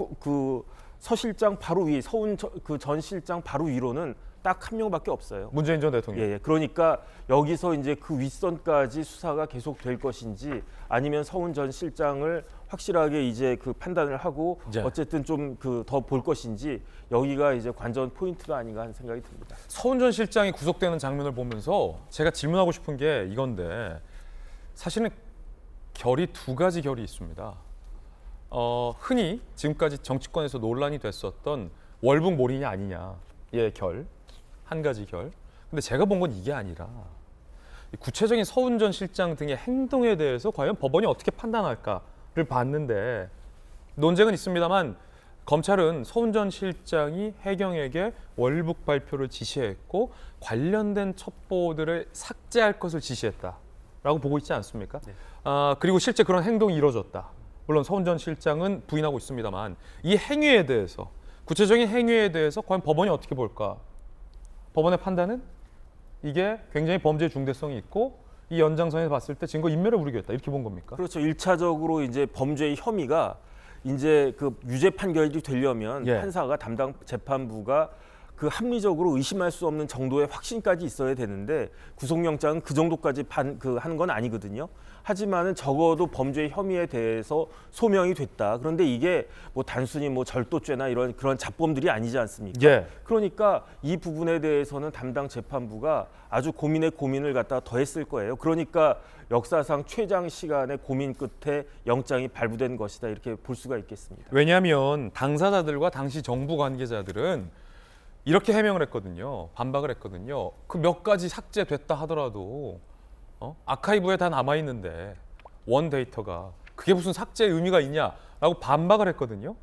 실장 바로 위, 서훈 그 전 실장 바로 위로는 딱 한 명밖에 없어요. 문재인 전 대통령. 예, 그러니까 여기서 이제 그 윗선까지 수사가 계속 될 것인지 아니면 서훈 전 실장을 확실하게 이제 그 판단을 하고 어쨌든 좀 그 더 볼 것인지 여기가 이제 관전 포인트가 아닌가 하는 생각이 듭니다. 서훈 전 실장이 구속되는 장면을 보면서 제가 질문하고 싶은 게 이건데 사실은 두 가지 결이 있습니다. 흔히 지금까지 정치권에서 논란이 됐었던 월북몰이냐 아니냐의 결, 한 가지 결. 근데 제가 본 건 이게 아니라 구체적인 서훈 전 실장 등의 행동에 대해서 과연 법원이 어떻게 판단할까를 봤는데 논쟁은 있습니다만 검찰은 서훈 전 실장이 해경에게 월북 발표를 지시했고 관련된 첩보들을 삭제할 것을 지시했다라고 보고 있지 않습니까? 네. 그리고 실제 그런 행동이 이루어졌다. 물론 서훈 전 실장은 부인하고 있습니다만 이 행위에 대해서 구체적인 행위에 대해서 과연 법원이 어떻게 볼까? 법원의 판단은 이게 굉장히 범죄의 중대성이 있고 이 연장선에서 봤을 때 증거 인멸을 우리겠다 이렇게 본 겁니까? 그렇죠. 1차적으로 이제 범죄의 혐의가 이제 그 유죄 판결이 되려면 판사가 담당 재판부가 그 합리적으로 의심할 수 없는 정도의 확신까지 있어야 되는데 구속영장은 그 정도까지 하는 건 아니거든요. 하지만은 적어도 범죄의 혐의에 대해서 소명이 됐다. 그런데 이게 뭐 단순히 뭐 절도죄나 이런 그런 잡범들이 아니지 않습니까? 그러니까 이 부분에 대해서는 담당 재판부가 아주 고민을 갖다가 더했을 거예요. 그러니까 역사상 최장시간의 고민 끝에 영장이 발부된 것이다 이렇게 볼 수가 있겠습니다. 왜냐하면 당사자들과 당시 정부 관계자들은 이렇게 해명을 했거든요. 반박을 했거든요. 그 몇 가지 삭제됐다 하더라도 아카이브에 다 남아있는데 원 데이터가 그게 무슨 삭제의 의미가 있냐라고 반박을 했거든요.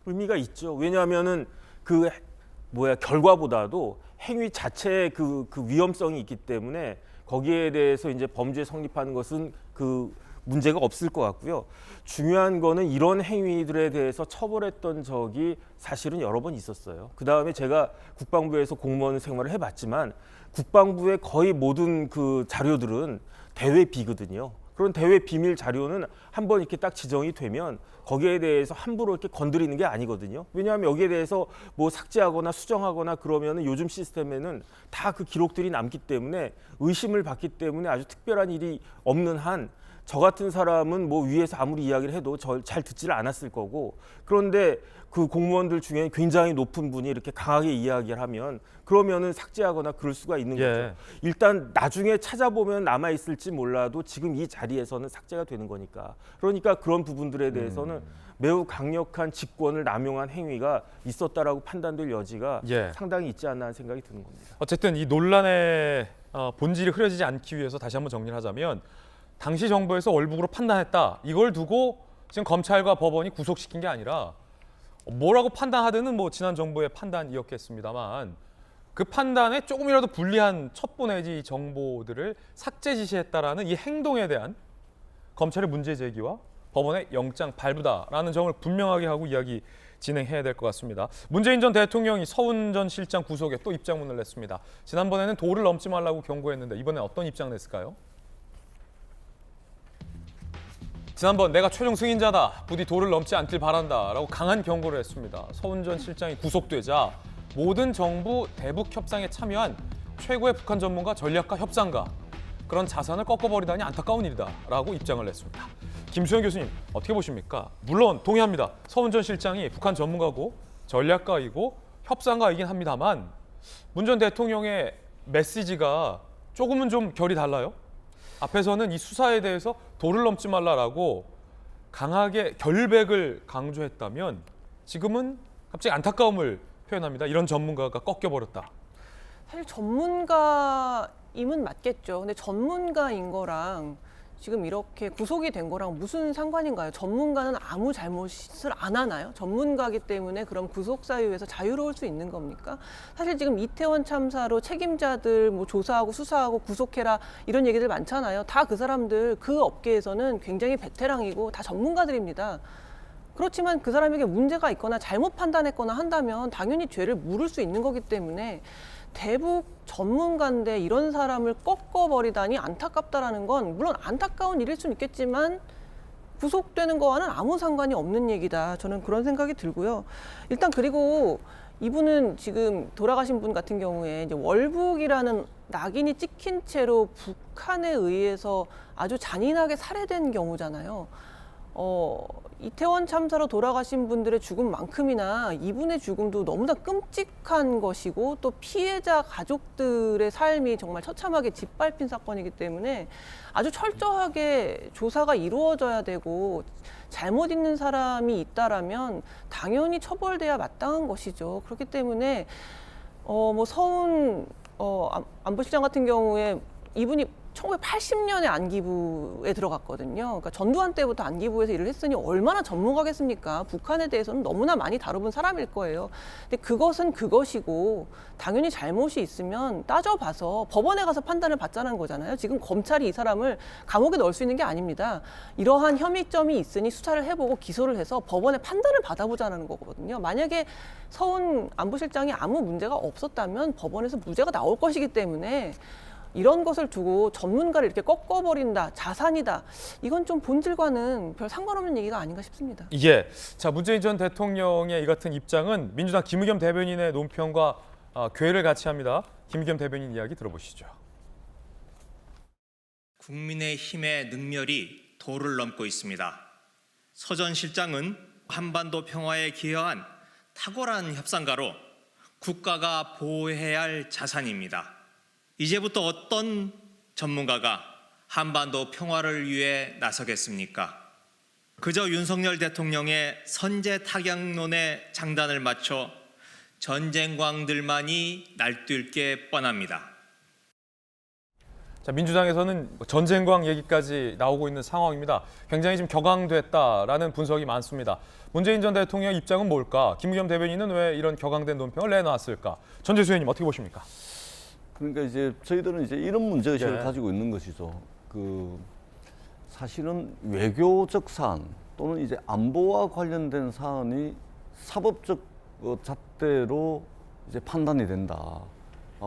의미가 있죠. 왜냐하면은 결과보다도 행위 자체의 그 위험성이 있기 때문에 거기에 대해서 이제 범죄 성립하는 것은 그 문제가 없을 것 같고요. 중요한 거는 이런 행위들에 대해서 처벌했던 적이 사실은 여러 번 있었어요. 그다음에 제가 국방부에서 공무원 생활을 해봤지만 국방부의 거의 모든 그 자료들은 대외비거든요. 그런 대외 비밀 자료는 한번 이렇게 딱 지정이 되면 거기에 대해서 함부로 이렇게 건드리는 게 아니거든요. 왜냐하면 여기에 대해서 뭐 삭제하거나 수정하거나 그러면은 요즘 시스템에는 다 그 기록들이 남기 때문에 의심을 받기 때문에 아주 특별한 일이 없는 한 저 같은 사람은 뭐 위에서 아무리 이야기를 해도 잘 듣지를 않았을 거고, 그런데 그 공무원들 중에 굉장히 높은 분이 이렇게 강하게 이야기를 하면 그러면은 삭제하거나 그럴 수가 있는 거죠. 일단 나중에 찾아보면 남아 있을지 몰라도 지금 이 자리에서는 삭제가 되는 거니까. 그러니까 그런 부분들에 대해서는 매우 강력한 직권을 남용한 행위가 있었다라고 판단될 여지가 상당히 있지 않나 하는 생각이 드는 겁니다. 어쨌든 이 논란의 본질이 흐려지지 않기 위해서 다시 한번 정리를 하자면, 당시 정부에서 월북으로 판단했다, 이걸 두고 지금 검찰과 법원이 구속시킨 게 아니라 뭐라고 판단하든은 뭐 지난 정부의 판단이었겠습니다만 그 판단에 조금이라도 불리한 첩보 내지 정보들을 삭제 지시했다라는 이 행동에 대한 검찰의 문제 제기와 법원의 영장 발부다라는 점을 분명하게 하고 이야기 진행해야 될 것 같습니다. 문재인 전 대통령이 서훈 전 실장 구속에 또 입장문을 냈습니다. 지난번에는 도를 넘지 말라고 경고했는데 이번엔 어떤 입장 냈을까요? 지난번 내가 최종 승인자다, 부디 도를 넘지 않길 바란다 라고 강한 경고를 했습니다. 서훈 전 실장이 구속되자 모든 정부 대북 협상에 참여한 최고의 북한 전문가, 전략가, 협상가, 그런 자산을 꺾어버리다니 안타까운 일이다 라고 입장을 냈습니다. 김수현 교수님, 어떻게 보십니까? 물론 동의합니다. 서훈 전 실장이 북한 전문가고 전략가이고 협상가이긴 합니다만 문 전 대통령의 메시지가 조금은 좀 결이 달라요. 앞에서는 이 수사에 대해서 도를 넘지 말라라고 강하게 결백을 강조했다면 지금은 갑자기 안타까움을 표현합니다. 이런 전문가가 꺾여버렸다. 사실 전문가임은 맞겠죠. 근데 전문가인 거랑 지금 이렇게 구속이 된 거랑 무슨 상관인가요? 전문가는 아무 잘못을 안 하나요? 전문가이기 때문에 그럼 구속 사유에서 자유로울 수 있는 겁니까? 사실 지금 이태원 참사로 책임자들 뭐 조사하고 수사하고 구속해라 이런 얘기들 많잖아요. 다 그 사람들 그 업계에서는 굉장히 베테랑이고 다 전문가들입니다. 그렇지만 그 사람에게 문제가 있거나 잘못 판단했거나 한다면 당연히 죄를 물을 수 있는 거기 때문에 대북 전문가인데 이런 사람을 꺾어버리다니 안타깝다라는 건 물론 안타까운 일일 수는 있겠지만 구속되는 거와는 아무 상관이 없는 얘기다. 저는 그런 생각이 들고요. 일단 그리고 이분은 지금 돌아가신 분 같은 경우에 이제 월북이라는 낙인이 찍힌 채로 북한에 의해서 아주 잔인하게 살해된 경우잖아요. 이태원 참사로 돌아가신 분들의 죽음만큼이나 이분의 죽음도 너무나 끔찍한 것이고 또 피해자 가족들의 삶이 정말 처참하게 짓밟힌 사건이기 때문에 아주 철저하게 조사가 이루어져야 되고 잘못 있는 사람이 있다라면 당연히 처벌돼야 마땅한 것이죠. 그렇기 때문에 뭐 서훈 안보실장 같은 경우에 이분이 1980년에 안기부에 들어갔거든요. 그러니까 전두환 때부터 안기부에서 일을 했으니 얼마나 전문가겠습니까? 북한에 대해서는 너무나 많이 다뤄본 사람일 거예요. 근데 그것은 그것이고 당연히 잘못이 있으면 따져봐서 법원에 가서 판단을 받자는 거잖아요. 지금 검찰이 이 사람을 감옥에 넣을 수 있는 게 아닙니다. 이러한 혐의점이 있으니 수사를 해보고 기소를 해서 법원의 판단을 받아보자는 거거든요. 만약에 서훈 안보실장이 아무 문제가 없었다면 법원에서 무죄가 나올 것이기 때문에 이런 것을 두고 전문가를 이렇게 꺾어버린다, 자산이다. 이건 좀 본질과는 별 상관없는 얘기가 아닌가 싶습니다. 자, 문재인 전 대통령의 이 같은 입장은 민주당 김의겸 대변인의 논평과 궤를 같이 합니다. 김의겸 대변인 이야기 들어보시죠. 국민의힘의 능멸이 도를 넘고 있습니다. 서 전 실장은 한반도 평화에 기여한 탁월한 협상가로 국가가 보호해야 할 자산입니다. 이제부터 어떤 전문가가 한반도 평화를 위해 나서겠습니까? 그저 윤석열 대통령의 선제 타격론에 장단을 맞춰 전쟁광들만이 날뛸 게 뻔합니다. 자, 민주당에서는 전쟁광 얘기까지 나오고 있는 상황입니다. 굉장히 지금 격앙됐다라는 분석이 많습니다. 문재인 전 대통령의 입장은 뭘까? 김의겸 대변인은 왜 이런 격앙된 논평을 내놨을까? 전재수 의원님 어떻게 보십니까? 그러니까 이제 저희들은 이제 이런 문제의식을 예. 가지고 있는 것이죠. 사실은 외교적 사안 또는 이제 안보와 관련된 사안이 사법적 잣대로 이제 판단이 된다.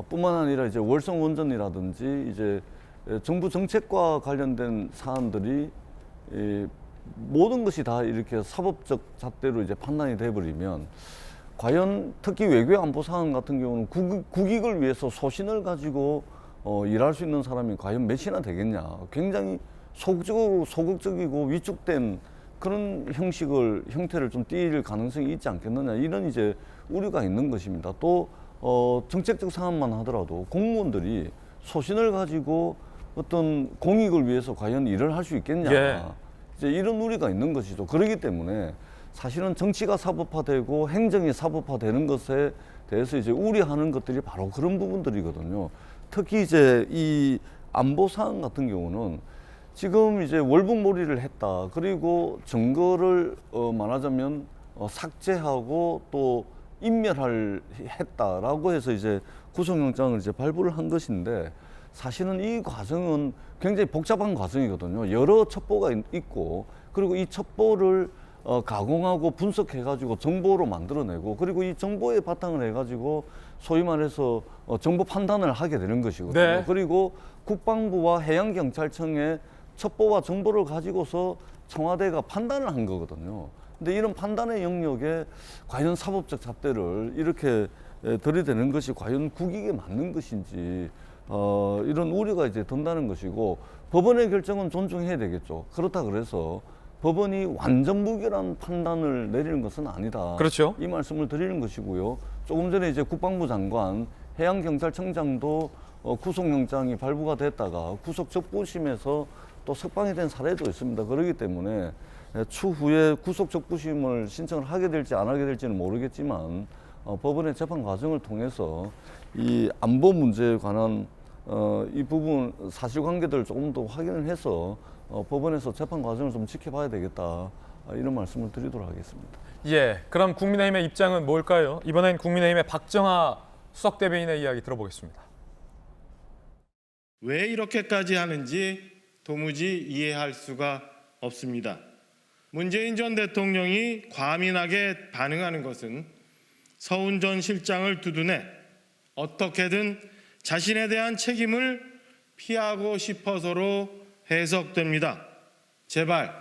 뿐만 아니라 이제 월성 원전이라든지 이제 정부 정책과 관련된 사안들이 모든 것이 다 이렇게 사법적 잣대로 이제 판단이 돼버리면 과연 특히 외교 안보 사안 같은 경우는 국익을 위해서 소신을 가지고 일할 수 있는 사람이 과연 몇이나 되겠냐. 굉장히 소극적이고 위축된 그런 형태를 좀 띌 가능성이 있지 않겠느냐. 이런 이제 우려가 있는 것입니다. 또 정책적 사안만 하더라도 공무원들이 소신을 가지고 어떤 공익을 위해서 과연 일을 할 수 있겠냐. 예. 이제 이런 우려가 있는 것이죠. 그렇기 때문에 사실은 정치가 사법화되고 행정이 사법화되는 것에 대해서 이제 우려하는 것들이 바로 그런 부분들이거든요. 특히 이제 이 안보 사안 같은 경우는 지금 이제 월북몰이를 했다. 그리고 증거를 말하자면 삭제하고 또 했다라고 해서 이제 구속영장을 이제 발부를 한 것인데 사실은 이 과정은 굉장히 복잡한 과정이거든요. 여러 첩보가 있고 그리고 이 첩보를 가공하고 분석해가지고 정보로 만들어내고 그리고 이 정보에 바탕을 해가지고 소위 말해서 정보 판단을 하게 되는 것이거든요. 네. 그리고 국방부와 해양경찰청의 첩보와 정보를 가지고서 청와대가 판단을 한 거거든요. 근데 이런 판단의 영역에 과연 사법적 잣대를 이렇게 들이대는 것이 과연 국익에 맞는 것인지 이런 우려가 이제 든다는 것이고 법원의 결정은 존중해야 되겠죠. 그렇다 그래서 법원이 완전 무결한 판단을 내리는 것은 아니다. 그렇죠. 이 말씀을 드리는 것이고요. 조금 전에 이제 국방부 장관, 해양경찰청장도 구속영장이 발부가 됐다가 구속적부심에서 또 석방이 된 사례도 있습니다. 그렇기 때문에 추후에 구속적부심을 신청을 하게 될지 안 하게 될지는 모르겠지만 법원의 재판 과정을 통해서 이 안보 문제에 관한 이 부분 사실관계들을 조금 더 확인을 해서 법원에서 재판 과정을 좀 지켜봐야 되겠다. 이런 말씀을 드리도록 하겠습니다. 예, 그럼 국민의힘의 입장은 뭘까요? 이번엔 국민의힘의 박정하 수석대변인의 이야기 들어보겠습니다. 왜 이렇게까지 하는지 도무지 이해할 수가 없습니다. 문재인 전 대통령이 과민하게 반응하는 것은 서훈 전 실장을 두둔해 어떻게든 자신에 대한 책임을 피하고 싶어서로 해석됩니다. 제발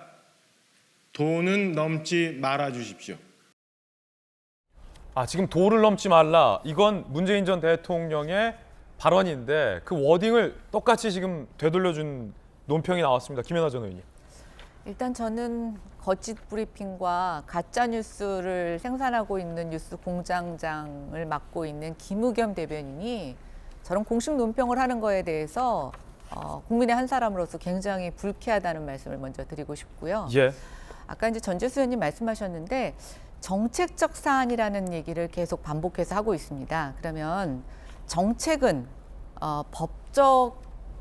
도는 넘지 말아 주십시오. 지금 도를 넘지 말라. 이건 문재인 전 대통령의 발언인데 그 워딩을 똑같이 지금 되돌려준 논평이 나왔습니다. 김연아 전 의원님. 일단 저는 거짓 브리핑과 가짜 뉴스를 생산하고 있는 뉴스 공장장을 맡고 있는 김의겸 대변인이 저런 공식 논평을 하는 거에 대해서 국민의 한 사람으로서 굉장히 불쾌하다는 말씀을 먼저 드리고 싶고요. 예. 아까 이제 전재수 의원님 말씀하셨는데 정책적 사안이라는 얘기를 계속 반복해서 하고 있습니다. 그러면 정책은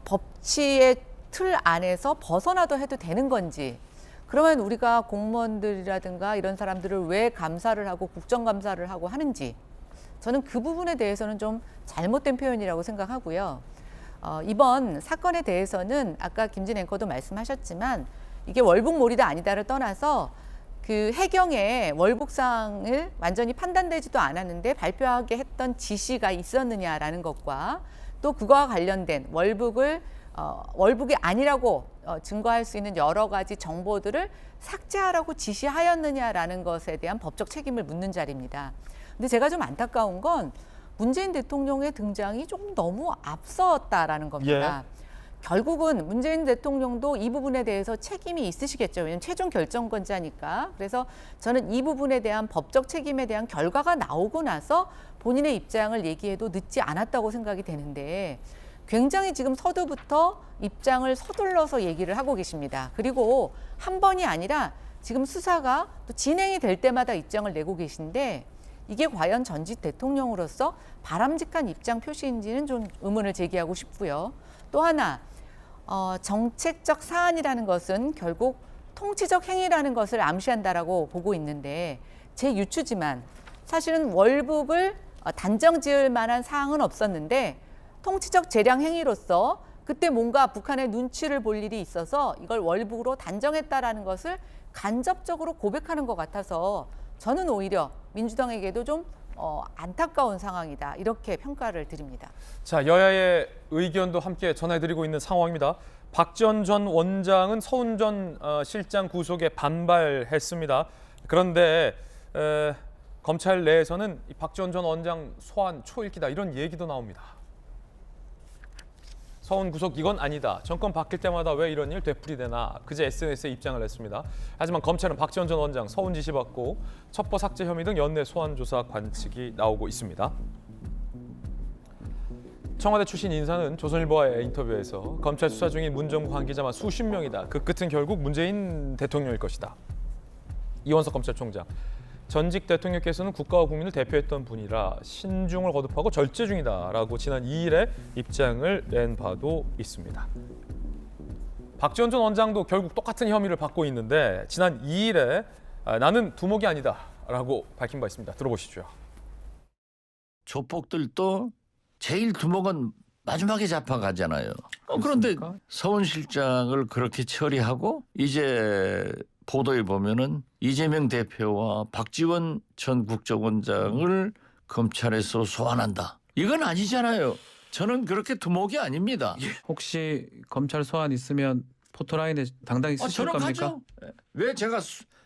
법치의 틀 안에서 벗어나도 해도 되는 건지, 그러면 우리가 공무원들이라든가 이런 사람들을 왜 감사를 하고 국정감사를 하고 하는지, 저는 그 부분에 대해서는 좀 잘못된 표현이라고 생각하고요. 이번 사건에 대해서는 아까 김진 앵커도 말씀하셨지만 이게 월북몰이다 아니다를 떠나서 그 해경의 월북상을 완전히 판단되지도 않았는데 발표하게 했던 지시가 있었느냐라는 것과 또 그거와 관련된 월북이 아니라고 증거할 수 있는 여러 가지 정보들을 삭제하라고 지시하였느냐라는 것에 대한 법적 책임을 묻는 자리입니다. 근데 제가 좀 안타까운 건 문재인 대통령의 등장이 조금 너무 앞섰다라는 겁니다. 예. 결국은 문재인 대통령도 이 부분에 대해서 책임이 있으시겠죠. 왜냐하면 최종 결정권자니까. 그래서 저는 이 부분에 대한 법적 책임에 대한 결과가 나오고 나서 본인의 입장을 얘기해도 늦지 않았다고 생각이 되는데 굉장히 지금 서두부터 입장을 서둘러서 얘기를 하고 계십니다. 그리고 한 번이 아니라 지금 수사가 또 진행이 될 때마다 입장을 내고 계신데 이게 과연 전직 대통령으로서 바람직한 입장 표시인지는 좀 의문을 제기하고 싶고요. 또 하나, 정책적 사안이라는 것은 결국 통치적 행위라는 것을 암시한다라고 보고 있는데 제 유추지만 사실은 월북을 단정 지을 만한 사항은 없었는데 통치적 재량 행위로서 그때 뭔가 북한의 눈치를 볼 일이 있어서 이걸 월북으로 단정했다라는 것을 간접적으로 고백하는 것 같아서 저는 오히려 민주당에게도 좀 안타까운 상황이다 이렇게 평가를 드립니다. 자, 여야의 의견도 함께 전해드리고 있는 상황입니다. 박지원 전 원장은 서훈 전 실장 구속에 반발했습니다. 그런데 검찰 내에서는 이 박지원 전 원장 소환 초읽기다 이런 얘기도 나옵니다. 서훈 구속 이건 아니다. 정권 바뀔 때마다 왜 이런 일 되풀이되나. 그제 SNS에 입장을 냈습니다. 하지만 검찰은 박지원 전 원장 서훈 지시받고 첩보 삭제 혐의 등 연내 소환 조사 관측이 나오고 있습니다. 청와대 출신 인사는 조선일보와의 인터뷰에서 검찰 수사 중인 문정부 관계자만 수십 명이다. 그 끝은 결국 문재인 대통령일 것이다. 이원석 검찰총장. 전직 대통령께서는 국가와 국민을 대표했던 분이라 신중을 거듭하고 절제 중이다라고 지난 2일에 입장을 낸 바도 있습니다. 박지원 전 원장도 결국 똑같은 혐의를 받고 있는데 지난 2일에 나는 두목이 아니다라고 밝힌 바 있습니다. 들어보시죠. 조폭들도 제일 두목은 마지막에 잡아가잖아요. 그런데 서훈 실장을 그렇게 처리하고 이제 보도에 보면은 이재명 대표와 박지원 전 국정원장을 검찰에서 소환한다. 이건 아니잖아요. 저는 그렇게 두목이 아닙니다. 혹시 검찰 소환 있으면 포토라인에 당당히 쓰실 저는 겁니까? 가죠. 왜 제가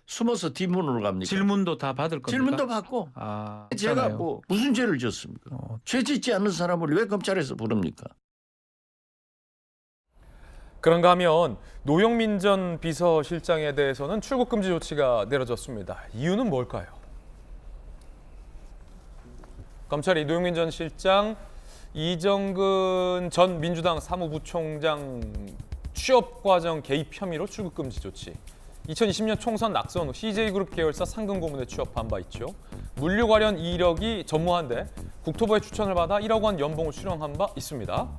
숨어서 뒷문으로 갑니까? 질문도 다 받을 겁니까? 질문도 받고. 제가 그렇잖아요. 뭐 무슨 죄를 졌습니까? 죄 짓지 않는 사람을 왜 검찰에서 부릅니까? 그런가 하면 노영민 전 비서실장에 대해서는 출국 금지 조치가 내려졌습니다. 이유는 뭘까요? 검찰이 노영민 전 실장, 이정근 전 민주당 사무부총장 취업 과정 개입 혐의로 출국 금지 조치. 2020년 총선 낙선 후 CJ그룹 계열사 상근 고문에 취업한 바 있죠. 물류 관련 이력이 전무한데 국토부의 추천을 받아 1억 원 연봉을 수령한 바 있습니다.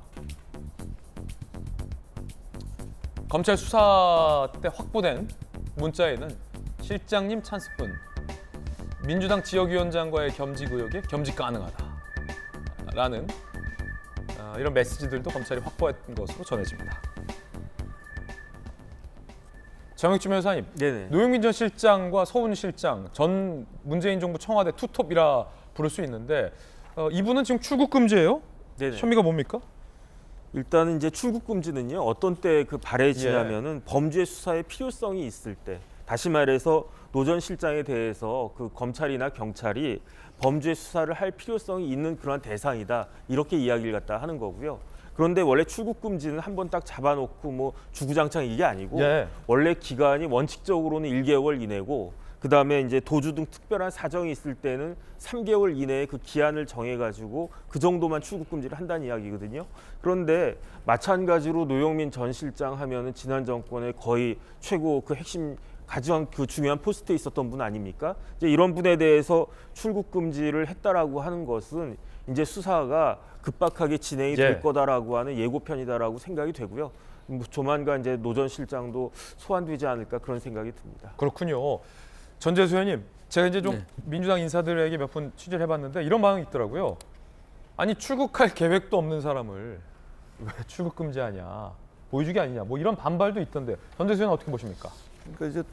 검찰 수사 때 확보된 문자에는 실장님 찬스뿐, 민주당 지역위원장과의 겸직 의혹에 겸직 가능하다라는 이런 메시지들도 검찰이 확보한 것으로 전해집니다. 정혁준 변호사님, 노영민 전 실장과 서훈 실장, 전 문재인 정부 청와대 투톱이라 부를 수 있는데 이분은 지금 출국 금지예요? 혐의가 뭡니까? 일단은 이제 출국 금지는요. 어떤 때 그 발해지냐면은 범죄 수사의 필요성이 있을 때, 다시 말해서 노 전 실장에 대해서 그 검찰이나 경찰이 범죄 수사를 할 필요성이 있는 그러한 대상이다. 이렇게 이야기를 갖다 하는 거고요. 그런데 원래 출국 금지는 한번 딱 잡아놓고 뭐 주구장창 이게 아니고 원래 기간이 원칙적으로는 1개월 이내고 그다음에 이제 도주 등 특별한 사정이 있을 때는 3개월 이내에 그 기한을 정해가지고 그 정도만 출국 금지를 한다는 이야기거든요. 그런데 마찬가지로 노영민 전 실장 하면은 지난 정권의 거의 최고 그 핵심 가장 그 중요한 포스트에 있었던 분 아닙니까? 이제 이런 분에 대해서 출국 금지를 했다라고 하는 것은 이제 수사가 급박하게 진행이 될 거다라고 하는 예고편이다라고 생각이 되고요. 조만간 이제 노 전 실장도 소환되지 않을까 그런 생각이 듭니다. 그렇군요. 전재수 의원님, 제가 이제 좀 민주당 인사들에게 몇 분 취재를 해봤는데 이런 반응이 있더라고요. 아니 출국할 계획도 없는 사람을 왜 출국 금지하냐, 보여주기 아니냐, 뭐 이런 반발도 있던데 전재수 의원은 어떻게 보십니까? 그러니까 이제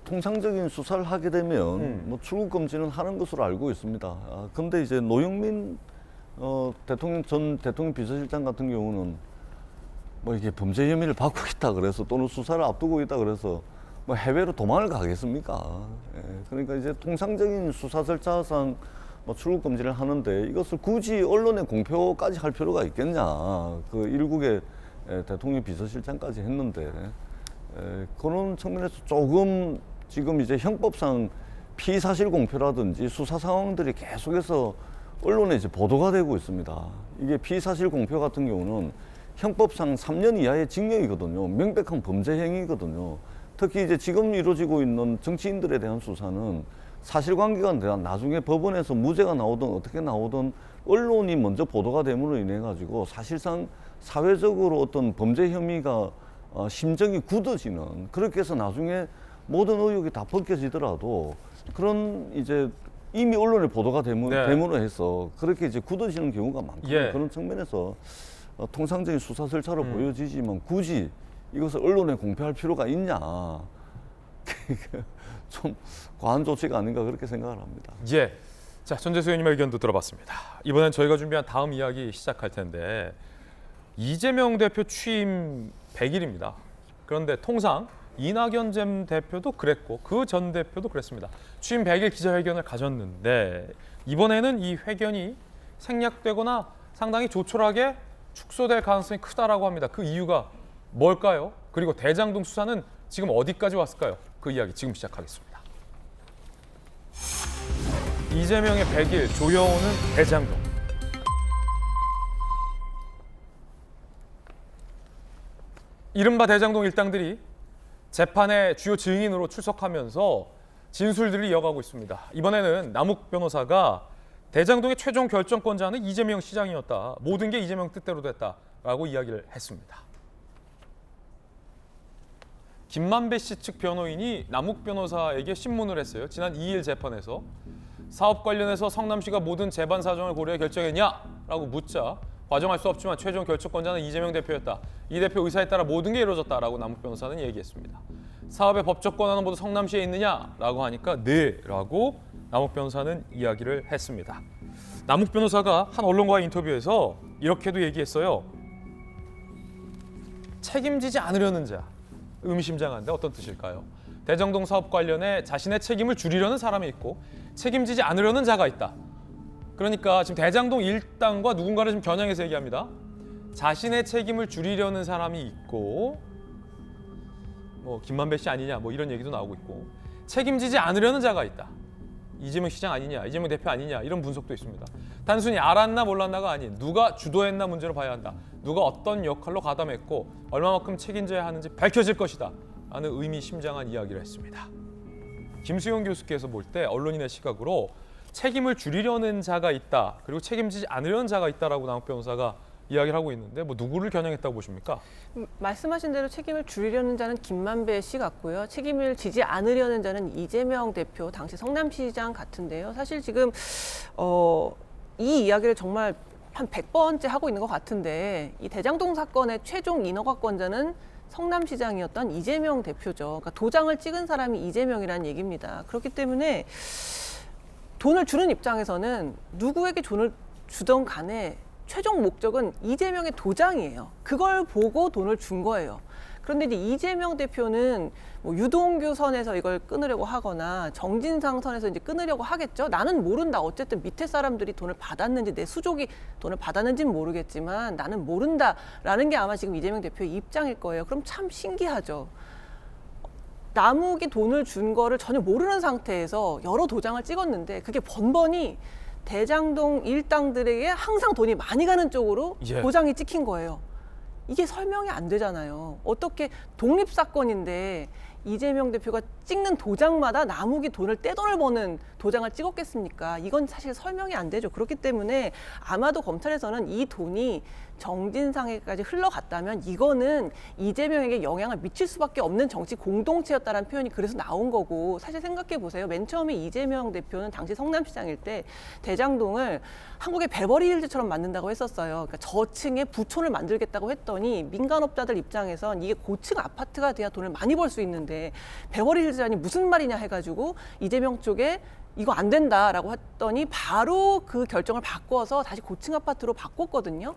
통상적인 수사를 하게 되면 뭐 출국 금지는 하는 것으로 알고 있습니다. 근데 이제 노영민 전 대통령 비서실장 같은 경우는 뭐 이게 범죄 혐의를 받고 있다 그래서 또는 수사를 앞두고 있다 그래서 뭐 해외로 도망을 가겠습니까? 그러니까 이제 통상적인 수사 절차상 뭐 출국 금지를 하는데 이것을 굳이 언론에 공표까지 할 필요가 있겠냐? 그 일국의 대통령 비서실장까지 했는데 그런 측면에서 조금 지금 이제 형법상 피사실 공표라든지 수사 상황들이 계속해서 언론에 이제 보도가 되고 있습니다. 이게 피사실 공표 같은 경우는 형법상 3년 이하의 징역이거든요. 명백한 범죄 행위거든요. 특히 이제 지금 이루어지고 있는 정치인들에 대한 수사는 사실관계가 대한 나중에 법원에서 무죄가 나오든 어떻게 나오든 언론이 먼저 보도가 됨으로 인해 가지고 사실상 사회적으로 어떤 범죄 혐의가 심정이 굳어지는, 그렇게 해서 나중에 모든 의혹이 다 벗겨지더라도 그런 이제 이미 언론에 보도가 네. 됨으로 해서 그렇게 이제 굳어지는 경우가 많거든요. 예. 그런 측면에서 통상적인 수사 절차로 보여지지만 굳이 이것을 언론에 공표할 필요가 있냐. 좀 과한 조치가 아닌가 그렇게 생각을 합니다. 예. 자, 전재수 의원님의 의견도 들어봤습니다. 이번엔 저희가 준비한 다음 이야기 시작할 텐데 이재명 대표 취임 100일입니다. 그런데 통상 이낙연 전 대표도 그랬고 그 전 대표도 그랬습니다. 취임 100일 기자회견을 가졌는데 이번에는 이 회견이 생략되거나 상당히 조촐하게 축소될 가능성이 크다라고 합니다. 그 이유가 뭘까요? 그리고 대장동 수사는 지금 어디까지 왔을까요? 그 이야기 지금 시작하겠습니다. 이재명의 100일, 조여오는 대장동. 이른바 대장동 일당들이 재판의 주요 증인으로 출석하면서 진술들을 이어가고 있습니다. 이번에는 남욱 변호사가 대장동의 최종 결정권자는 이재명 시장이었다. 모든 게 이재명 뜻대로 됐다라고 이야기를 했습니다. 김만배 씨 측 변호인이 남욱 변호사에게 신문을 했어요. 지난 2일 재판에서 사업 관련해서 성남시가 모든 재반 사정을 고려해 결정했냐라고 묻자 과정할 수 없지만 최종 결정권자는 이재명 대표였다. 이 대표 의사에 따라 모든 게 이루어졌다라고 남욱 변호사는 얘기했습니다. 사업의 법적 권한은 모두 성남시에 있느냐라고 하니까 네라고 남욱 변호사는 이야기를 했습니다. 남욱 변호사가 한 언론과의 인터뷰에서 이렇게도 얘기했어요. 책임지지 않으려는 자. 의미심장한데 어떤 뜻일까요? 대장동 사업 관련해 자신의 책임을 줄이려는 사람이 있고 책임지지 않으려는 자가 있다. 그러니까 지금 대장동 일당과 누군가를 지금 겨냥해서 얘기합니다. 자신의 책임을 줄이려는 사람이 있고 뭐 김만배 씨 아니냐 뭐 이런 얘기도 나오고 있고 책임지지 않으려는 자가 있다. 이재명 시장 아니냐, 이재명 대표 아니냐 이런 분석도 있습니다. 단순히 알았나 몰랐나가 아닌 누가 주도했나 문제로 봐야 한다. 누가 어떤 역할로 가담했고 얼마만큼 책임져야 하는지 밝혀질 것이다. 라는 의미심장한 이야기를 했습니다. 김수용 교수께서 볼 때 언론인의 시각으로 책임을 줄이려는 자가 있다. 그리고 책임지지 않으려는 자가 있다라고 남욱 변호사가 이야기를 하고 있는데 뭐 누구를 겨냥했다고 보십니까? 말씀하신 대로 책임을 줄이려는 자는 김만배 씨 같고요. 책임을 지지 않으려는 자는 이재명 대표, 당시 성남시장 같은데요. 사실 지금 이 이야기를 정말 한 100번째 하고 있는 것 같은데 이 대장동 사건의 최종 인허가권자는 성남시장이었던 이재명 대표죠. 그러니까 도장을 찍은 사람이 이재명이라는 얘기입니다. 그렇기 때문에 돈을 주는 입장에서는 누구에게 돈을 주던 간에 최종 목적은 이재명의 도장이에요. 그걸 보고 돈을 준 거예요. 그런데 이제 이재명 대표는 뭐 유동규 선에서 이걸 끊으려고 하거나 정진상 선에서 이제 끊으려고 하겠죠. 나는 모른다. 어쨌든 밑에 사람들이 돈을 받았는지 내 수족이 돈을 받았는지는 모르겠지만 나는 모른다라는 게 아마 지금 이재명 대표의 입장일 거예요. 그럼 참 신기하죠. 남욱이 돈을 준 거를 전혀 모르는 상태에서 여러 도장을 찍었는데 그게 번번이 대장동 일당들에게 항상 돈이 많이 가는 쪽으로 도장이 찍힌 거예요. 이게 설명이 안 되잖아요. 어떻게 독립사건인데 이재명 대표가 찍는 도장마다 남욱이 돈을 떼돈을 버는 도장을 찍었겠습니까? 이건 사실 설명이 안 되죠. 그렇기 때문에 아마도 검찰에서는 이 돈이 정진상에까지 흘러갔다면 이거는 이재명에게 영향을 미칠 수밖에 없는 정치 공동체였다라는 표현이 그래서 나온 거고 사실 생각해 보세요. 맨 처음에 이재명 대표는 당시 성남시장일 때 대장동을 한국의 베버리 힐즈처럼 만든다고 했었어요. 그러니까 저층에 부촌을 만들겠다고 했더니 민간업자들 입장에선 이게 고층 아파트가 돼야 돈을 많이 벌 수 있는데 베버리 힐즈라니 무슨 말이냐 해가지고 이재명 쪽에 이거 안 된다라고 했더니 바로 그 결정을 바꿔서 다시 고층 아파트로 바꿨거든요.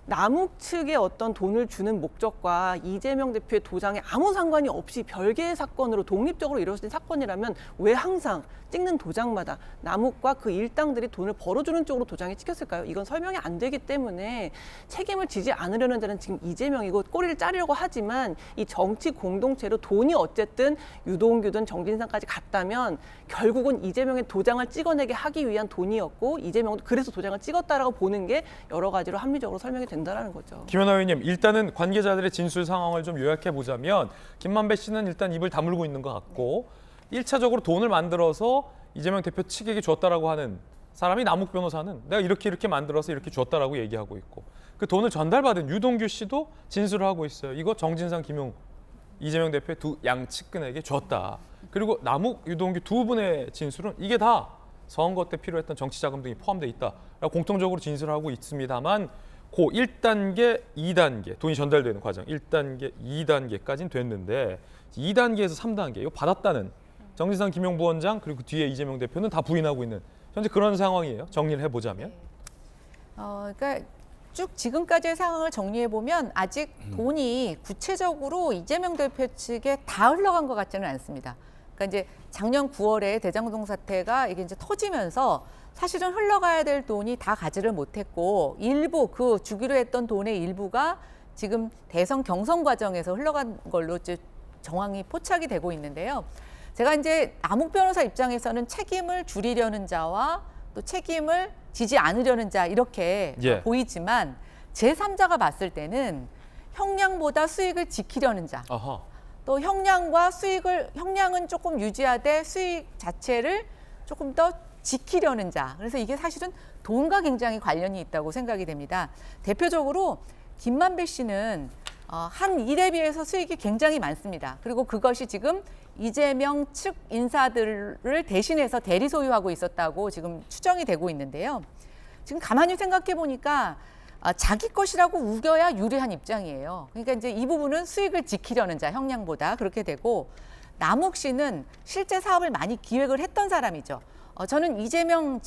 남욱 측의 어떤 돈을 주는 목적과 이재명 대표의 도장에 아무 상관이 없이 별개의 사건으로 독립적으로 이루어진 사건이라면 왜 항상 찍는 도장마다 남욱과 그 일당들이 돈을 벌어주는 쪽으로 도장이 찍혔을까요? 이건 설명이 안 되기 때문에 책임을 지지 않으려는 자는 지금 이재명이고 꼬리를 자르려고 하지만 이 정치 공동체로 돈이 어쨌든 유동규든 정진상까지 갔다면 결국은 이재명의 도장을 찍어내게 하기 위한 돈이었고 이재명도 그래서 도장을 찍었다라고 보는 게 여러 가지로 합리적으로 설명이 된다라는 거죠. 김연아 의원님, 일단은 관계자들의 진술 상황을 좀 요약해 보자면 김만배 씨는 일단 입을 다물고 있는 것 같고 1차적으로 돈을 만들어서 이재명 대표 측에게 줬다라고 하는 사람이 남욱 변호사는 내가 이렇게 만들어서 이렇게 줬다라고 얘기하고 있고 그 돈을 전달받은 유동규 씨도 진술을 하고 있어요. 이거 정진상, 김용, 이재명 대표의 두 양측근에게 줬다. 그리고 남욱, 유동규 두 분의 진술은 이게 다 선거 때 필요했던 정치 자금 등이 포함되어 있다라고 공통적으로 진술하고 있습니다만 고 1단계, 2단계 돈이 전달되는 과정 1단계, 2단계까지는 됐는데 2단계에서 3단계 이거 받았다는 정진상 김용부원장 그리고 그 뒤에 이재명 대표는 다 부인하고 있는 현재 그런 상황이에요. 정리를 해보자면. 그러니까 쭉 지금까지의 상황을 정리해 보면 아직 돈이 구체적으로 이재명 대표 측에 다 흘러간 것 같지는 않습니다. 그러니까 이제 작년 9월에 대장동 사태가 이게 이제 터지면서 사실은 흘러가야 될 돈이 다 가지를 못했고 일부 그 주기로 했던 돈의 일부가 지금 대선 경선 과정에서 흘러간 걸로 이제 정황이 포착이 되고 있는데요. 제가 이제 남욱 변호사 입장에서는 책임을 줄이려는 자와 또 책임을 지지 않으려는 자 이렇게 보이지만 제3자가 봤을 때는 형량보다 수익을 지키려는 자, 또 형량과 수익을 형량은 조금 유지하되 수익 자체를 조금 더 지키려는 자. 그래서 이게 사실은 돈과 굉장히 관련이 있다고 생각이 됩니다. 대표적으로 김만배 씨는 한 일에 비해서 수익이 굉장히 많습니다. 그리고 그것이 지금 이재명 측 인사들을 대신해서 대리 소유하고 있었다고 지금 추정이 되고 있는데요. 지금 가만히 생각해 보니까 자기 것이라고 우겨야 유리한 입장이에요. 그러니까 이제 이 부분은 수익을 지키려는 자, 형량보다 그렇게 되고 남욱 씨는 실제 사업을 많이 기획을 했던 사람이죠. 저는 이재명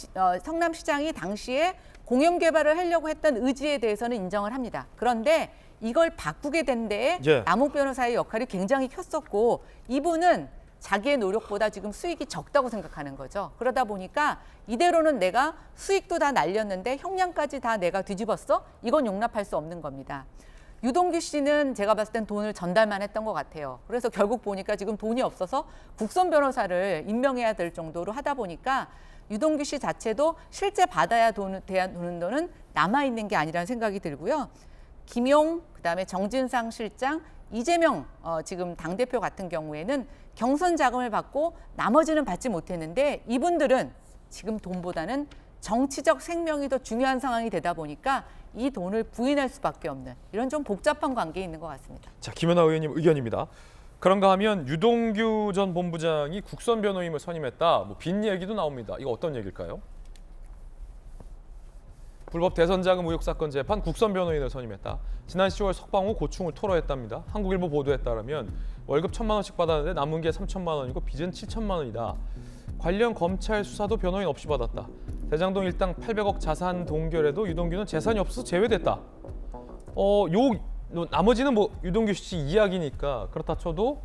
성남시장이 당시에 공영 개발을 하려고 했던 의지에 대해서는 인정을 합니다. 그런데 이걸 바꾸게 된 데에 남욱 변호사의 역할이 굉장히 컸었고 이분은 자기의 노력보다 지금 수익이 적다고 생각하는 거죠. 그러다 보니까 이대로는 내가 수익도 다 날렸는데 형량까지 다 내가 뒤집었어? 이건 용납할 수 없는 겁니다. 유동규 씨는 제가 봤을 땐 돈을 전달만 했던 것 같아요. 그래서 결국 보니까 지금 돈이 없어서 국선 변호사를 임명해야 될 정도로 하다 보니까 유동규 씨 자체도 실제 받아야 되는 돈은 남아있는 게 아니라는 생각이 들고요. 김용, 그다음에 정진상 실장, 이재명 지금 당대표 같은 경우에는 경선 자금을 받고 나머지는 받지 못했는데 이분들은 지금 돈보다는 정치적 생명이 더 중요한 상황이 되다 보니까 이 돈을 부인할 수밖에 없는 이런 좀 복잡한 관계에 있는 것 같습니다. 자, 김연아 의원님 의견입니다. 그런가 하면 유동규 전 본부장이 국선 변호인을 선임했다. 뭐 빈 얘기도 나옵니다. 이거 어떤 얘기일까요? 불법 대선자금 의혹 사건 재판 국선 변호인을 선임했다. 지난 10월 석방후 고충을 토로했답니다. 한국일보 보도에 따르면 월급 1,000만 원씩 받았는데 남은 게 3,000만 원이고 빚은 7,000만 원이다. 관련 검찰 수사도 변호인 없이 받았다. 대장동 일당 800억 자산 동결에도 유동규는 재산이 없어서 제외됐다. 나머지는 뭐 유동규 씨 이야기니까 그렇다 쳐도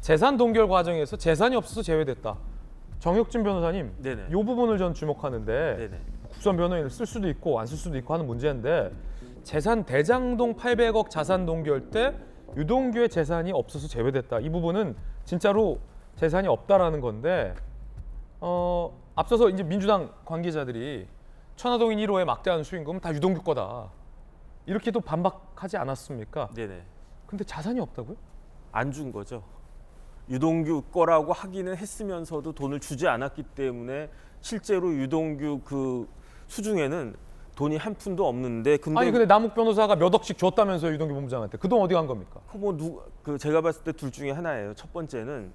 재산 동결 과정에서 재산이 없어서 제외됐다. 정혁진 변호사님, 이 부분을 전 주목하는데 국선 변호인을 쓸 수도 있고 안 쓸 수도 있고 하는 문제인데 대장동 800억 자산 동결 때 유동규의 재산이 없어서 제외됐다. 이 부분은 진짜로 재산이 없다라는 건데 앞서서 이제 민주당 관계자들이 천화동인 1호의 막대한 수익금은 다 유동규 거다. 이렇게도 반박하지 않았습니까? 네네. 근데 자산이 없다고요? 안 준 거죠. 유동규 거라고 하기는 했으면서도 돈을 주지 않았기 때문에 실제로 유동규 그 수중에는 돈이 한 푼도 없는데 근데 남욱 변호사가 몇 억씩 줬다면서요, 유동규 본부장한테. 그 돈 어디 간 겁니까? 제가 봤을 때 둘 중에 하나예요. 첫 번째는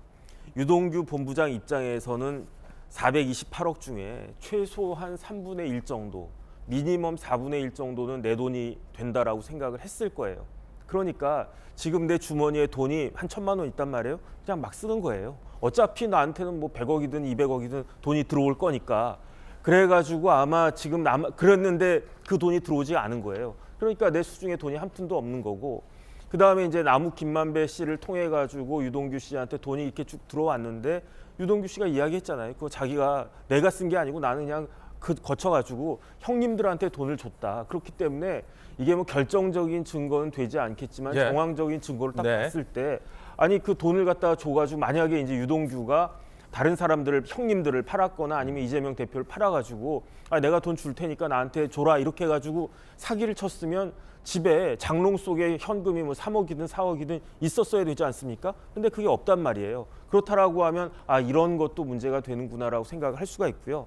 유동규 본부장 입장에서는 428억 중에 최소한 3분의 1 정도, 미니멈 4분의 1 정도는 내 돈이 된다라고 생각을 했을 거예요. 그러니까 지금 내 주머니에 돈이 한 1,000만 원 있단 말이에요. 그냥 막 쓰는 거예요. 어차피 나한테는 뭐 100억이든 200억이든 돈이 들어올 거니까. 그래가지고 아마 지금 그랬는데 그 돈이 들어오지 않은 거예요. 그러니까 내 수중에 돈이 한 푼도 없는 거고. 그 다음에 이제 남욱 김만배 씨를 통해 가지고 유동규 씨한테 돈이 이렇게 쭉 들어왔는데 유동규 씨가 이야기했잖아요. 그거 자기가 내가 쓴 게 아니고 나는 그냥 거쳐가지고 형님들한테 돈을 줬다. 그렇기 때문에 이게 뭐 결정적인 증거는 되지 않겠지만 정황적인 증거를 딱 봤을 때 아니 그 돈을 갖다가 줘가지고 만약에 이제 유동규가 다른 사람들을 형님들을 팔았거나 아니면 이재명 대표를 팔아가지고 내가 돈 줄 테니까 나한테 줘라 이렇게 해가지고 사기를 쳤으면 집에 장롱 속에 현금이 뭐 3억이든 4억이든 있었어야 되지 않습니까? 근데 그게 없단 말이에요. 그렇다라고 하면 이런 것도 문제가 되는구나라고 생각을 할 수가 있고요.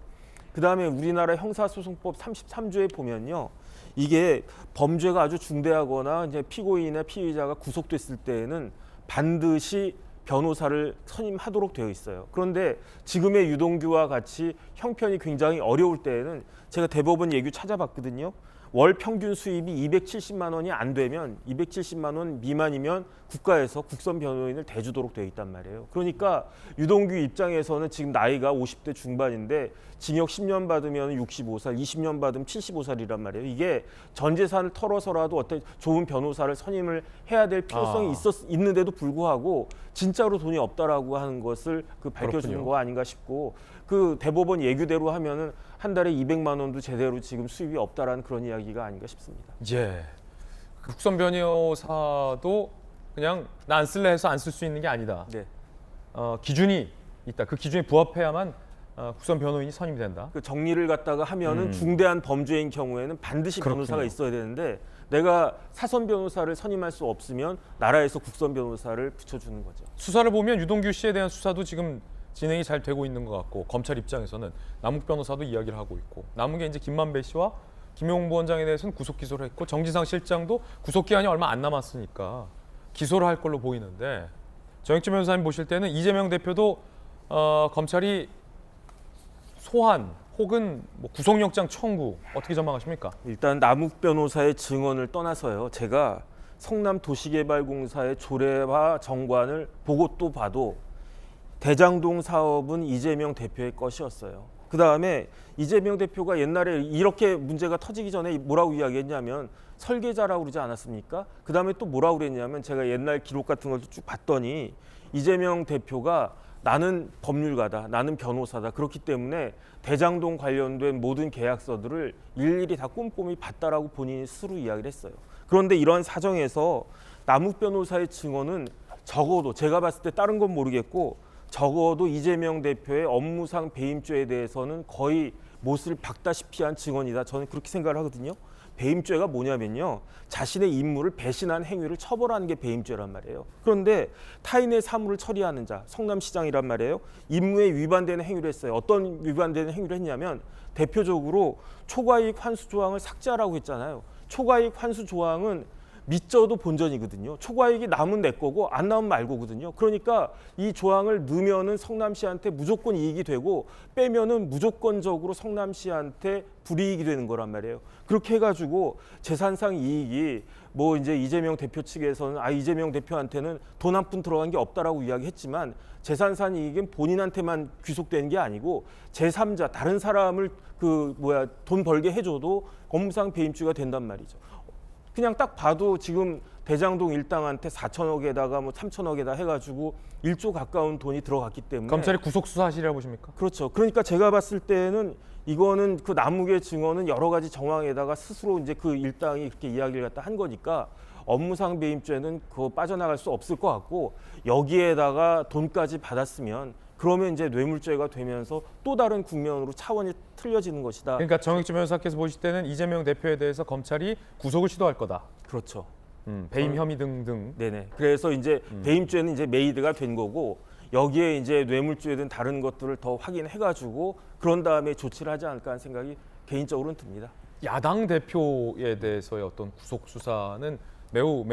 그다음에 우리나라 형사소송법 33조에 보면요. 이게 범죄가 아주 중대하거나 이제 피고인이나 피의자가 구속됐을 때에는 반드시 변호사를 선임하도록 되어 있어요. 그런데 지금의 유동규와 같이 형편이 굉장히 어려울 때에는 제가 대법원 예규 찾아봤거든요. 월 평균 수입이 270만 원이 안 되면 270만 원 미만이면 국가에서 국선 변호인을 대주도록 되어 있단 말이에요. 그러니까 유동규 입장에서는 지금 나이가 50대 중반인데 징역 10년 받으면 65살, 20년 받으면 75살이란 말이에요. 이게 전 재산을 털어서라도 어떤 좋은 변호사를 선임을 해야 될 필요성이 있는데도 불구하고 진짜로 돈이 없다라고 하는 것을 밝혀주는 그렇군요. 거 아닌가 싶고, 그 대법원 예규대로 하면은 한 달에 200만 원도 제대로 지금 수입이 없다라는 그런 이야기가 아닌가 싶습니다. 예. 국선 변호사도 그냥 나 안 쓸래 해서 안 쓸 수 있는 게 아니다. 네. 기준이 있다. 그 기준에 부합해야만 국선 변호인이 선임이 된다. 그 정리를 갖다가 하면은 중대한 범죄인 경우에는 반드시 변호사가 있어야 되는데 내가 사선 변호사를 선임할 수 없으면 나라에서 국선 변호사를 붙여주는 거죠. 수사를 보면 유동규 씨에 대한 수사도 지금 진행이 잘 되고 있는 것 같고, 검찰 입장에서는 남욱 변호사도 이야기를 하고 있고, 남은 게 이제 김만배 씨와 김용 부원장에 대해서는 구속 기소를 했고, 정진상 실장도 구속 기한이 얼마 안 남았으니까 기소를 할 걸로 보이는데, 정익진 변호사님 보실 때는 이재명 대표도 검찰이 소환 혹은 뭐 구속영장 청구 어떻게 전망하십니까? 일단 남욱 변호사의 증언을 떠나서요, 제가 성남도시개발공사의 조례와 정관을 보고 또 봐도 대장동 사업은 이재명 대표의 것이었어요. 그다음에 이재명 대표가 옛날에 이렇게 문제가 터지기 전에 뭐라고 이야기했냐면 설계자라고 그러지 않았습니까? 그다음에 또 뭐라고 그랬냐면 제가 옛날 기록 같은 걸 쭉 봤더니 이재명 대표가 나는 법률가다, 나는 변호사다, 그렇기 때문에 대장동 관련된 모든 계약서들을 일일이 다 꼼꼼히 봤다라고 본인이 스스로 이야기를 했어요. 그런데 이러한 사정에서 남욱 변호사의 증언은 적어도 제가 봤을 때 다른 건 모르겠고 적어도 이재명 대표의 업무상 배임죄에 대해서는 거의 못을 박다시피 한 증언이다. 저는 그렇게 생각을 하거든요. 배임죄가 뭐냐면요, 자신의 임무를 배신한 행위를 처벌하는 게 배임죄란 말이에요. 그런데 타인의 사물을 처리하는 자, 성남시장이란 말이에요, 임무에 위반되는 행위를 했어요. 어떤 위반되는 행위를 했냐면 대표적으로 초과이익 환수 조항을 삭제하라고 했잖아요. 초과이익 환수 조항은 믿져도 본전이거든요. 초과이익이 나면 내 거고 안 나면 말고거든요. 그러니까 이 조항을 넣으면은 성남시한테 무조건 이익이 되고 빼면은 무조건적으로 성남시한테 불이익이 되는 거란 말이에요. 그렇게 해가지고 재산상 이익이 뭐 이제 이재명 대표 측에서는 이재명 대표한테는 돈 한 푼 들어간 게 없다라고 이야기했지만 재산상 이익은 본인한테만 귀속되는 게 아니고 제3자 다른 사람을 돈 벌게 해줘도 업무상 배임죄가 된단 말이죠. 그냥 딱 봐도 지금 대장동 일당한테 4천억에다가 뭐 3천억에다 해가지고 1조 가까운 돈이 들어갔기 때문에 검찰이 구속 수사하시라고 보십니까? 그렇죠. 그러니까 제가 봤을 때는 이거는 그 남욱의 증언은 여러 가지 정황에다가 스스로 이제 그 일당이 그렇게 이야기를 갖다 한 거니까 업무상 배임죄는 그거 빠져나갈 수 없을 것 같고, 여기에다가 돈까지 받았으면 그러면 이제 뇌물죄가 되면서 또 다른 국면으로 차원이 틀려지는 것이다. 그러니까 정익진 변호사께서 보실 때는 이재명 대표에 대해서 검찰이 구속을 시도할 거다. 그렇죠. 배임 혐의 등등. 네네. 그래서 이제 배임죄는 이제 메이드가 된 거고, 여기에 이제 뇌물죄든 다른 것들을 더 확인해가지고 그런 다음에 조치를 하지 않을까 하는 생각이 개인적으로는 듭니다. 야당 대표에 대해서의 어떤 구속 수사는 매우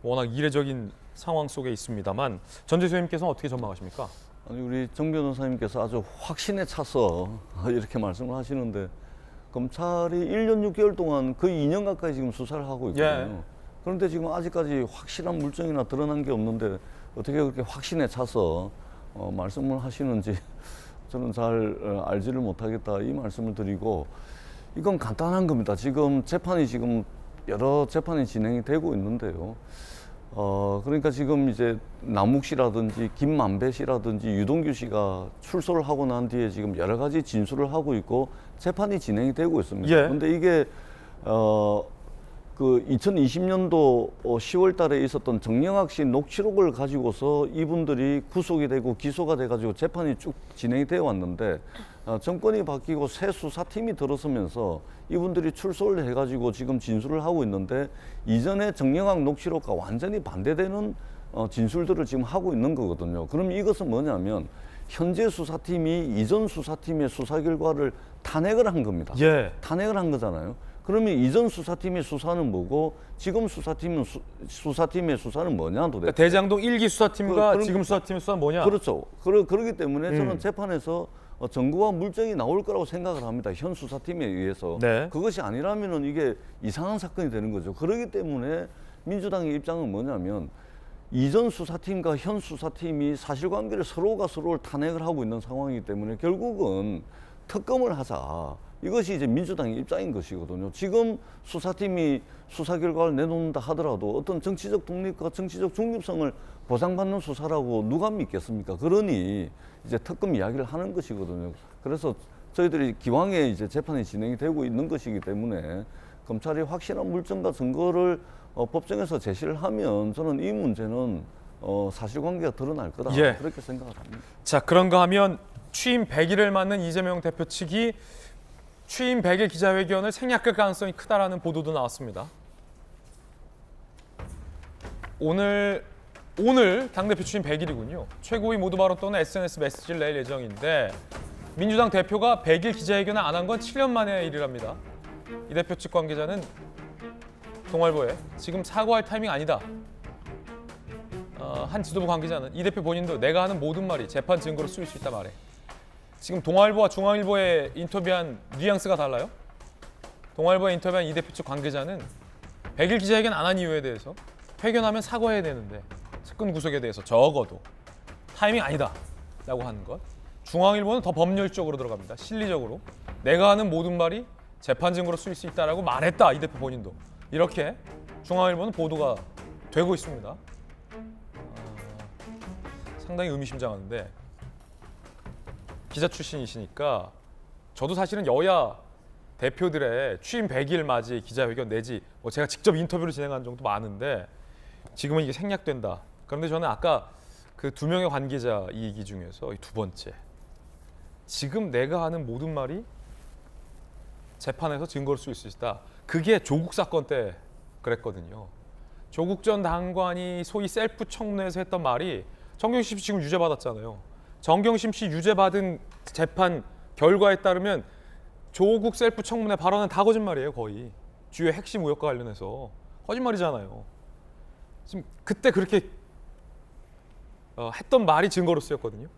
워낙 이례적인 상황 속에 있습니다만, 전 재수님께서는 어떻게 전망하십니까? 아니, 우리 정 변호사님께서 아주 확신에 차서 이렇게 말씀을 하시는데, 검찰이 1년 6개월 동안 거의 2년 가까이 지금 수사를 하고 있거든요. 예. 그런데 지금 아직까지 확실한 물증이나 드러난 게 없는데 어떻게 그렇게 확신에 차서 말씀을 하시는지 저는 잘 알지를 못하겠다, 이 말씀을 드리고, 이건 간단한 겁니다. 지금 여러 재판이 진행이 되고 있는데요. 그러니까 지금 이제 남욱 씨라든지 김만배 씨라든지 유동규 씨가 출소를 하고 난 뒤에 지금 여러 가지 진술을 하고 있고 재판이 진행이 되고 있습니다. 예. 그런데 이게 그 2020년도 10월 달에 있었던 정영학 씨 녹취록을 가지고서 이분들이 구속이 되고 기소가 돼가지고 재판이 쭉 진행이 되어 왔는데, 정권이 바뀌고 새 수사팀이 들어서면서 이분들이 출소를 해가지고 지금 진술을 하고 있는데, 이전에 정영학 녹취록과 완전히 반대되는 진술들을 지금 하고 있는 거거든요. 그럼 이것은 뭐냐면 현재 수사팀이 이전 수사팀의 수사 결과를 탄핵을 한 겁니다. 예. 탄핵을 한 거잖아요. 그러면 이전 수사팀의 수사는 뭐고 지금 수사팀의 수사는 뭐냐 도대체. 그러니까 대장동 1기 수사팀과 지금 수사팀의 수사는 뭐냐. 그렇죠. 그렇기 때문에 저는 재판에서 증거와 물증이 나올 거라고 생각을 합니다. 현 수사팀에 의해서. 네. 그것이 아니라면은 이게 이상한 사건이 되는 거죠. 그렇기 때문에 민주당의 입장은 뭐냐면 이전 수사팀과 현 수사팀이 사실관계를 서로가 서로를 탄핵을 하고 있는 상황이기 때문에 결국은 특검을 하자. 이것이 이제 민주당의 입장인 것이거든요. 지금 수사팀이 수사 결과를 내놓는다 하더라도 어떤 정치적 독립과 정치적 중립성을 보장받는 수사라고 누가 믿겠습니까? 그러니 이제 특검 이야기를 하는 것이거든요. 그래서 저희들이 기왕에 이제 재판이 진행이 되고 있는 것이기 때문에 검찰이 확실한 물증과 증거를 법정에서 제시를 하면 저는 이 문제는 사실관계가 드러날 거다. 예. 그렇게 생각을 합니다. 자, 그런가 하면 취임 100일을 맞는 이재명 대표 측이 취임 100일 기자회견을 생략할 가능성이 크다라는 보도도 나왔습니다. 오늘 당대표 취임 100일이군요. 최고위 모두 발언 또는 SNS 메시지를 낼 예정인데 민주당 대표가 100일 기자회견을 안 한 건 7년 만의 일이랍니다. 이 대표 측 관계자는 동아일보에 지금 사과할 타이밍 아니다. 한 지도부 관계자는 이 대표 본인도 내가 하는 모든 말이 재판 증거로 쓰일 수 있다 말해. 지금 동아일보와 중앙일보에 인터뷰한 뉘앙스가 달라요. 동아일보에 인터뷰한 이 대표 측 관계자는 100일 기자회견 안 한 이유에 대해서 회견하면 사과해야 되는데 측근 구속에 대해서 적어도 타이밍 아니다 라고 하는 것. 중앙일보는 더 법률적으로 들어갑니다. 실리적으로 내가 하는 모든 말이 재판 증거로 쓰일 수 있다라고 말했다. 이 대표 본인도. 이렇게 중앙일보는 보도가 되고 있습니다. 상당히 의미심장한데 기자 출신이시니까 저도 사실은 여야 대표들의 취임 100일 맞이 기자회견 내지 제가 직접 인터뷰를 진행한 적도 많은데 지금은 이게 생략된다. 그런데 저는 아까 그 2명의 관계자 이 얘기 중에서 이 두 번째 지금 내가 하는 모든 말이 재판에서 증거를 쓸 수 있다. 그게 조국 사건 때 그랬거든요. 조국 전 장관이 소위 셀프 청문회에서 했던 말이 정경심 씨 지금 유죄받았잖아요. 정경심 씨 유죄받은 재판 결과에 따르면 조국 셀프 청문회 발언은 다 거짓말이에요. 거의. 주요 핵심 의혹과 관련해서. 거짓말이잖아요. 지금 그때 그렇게 했던 말이 증거로 쓰였거든요.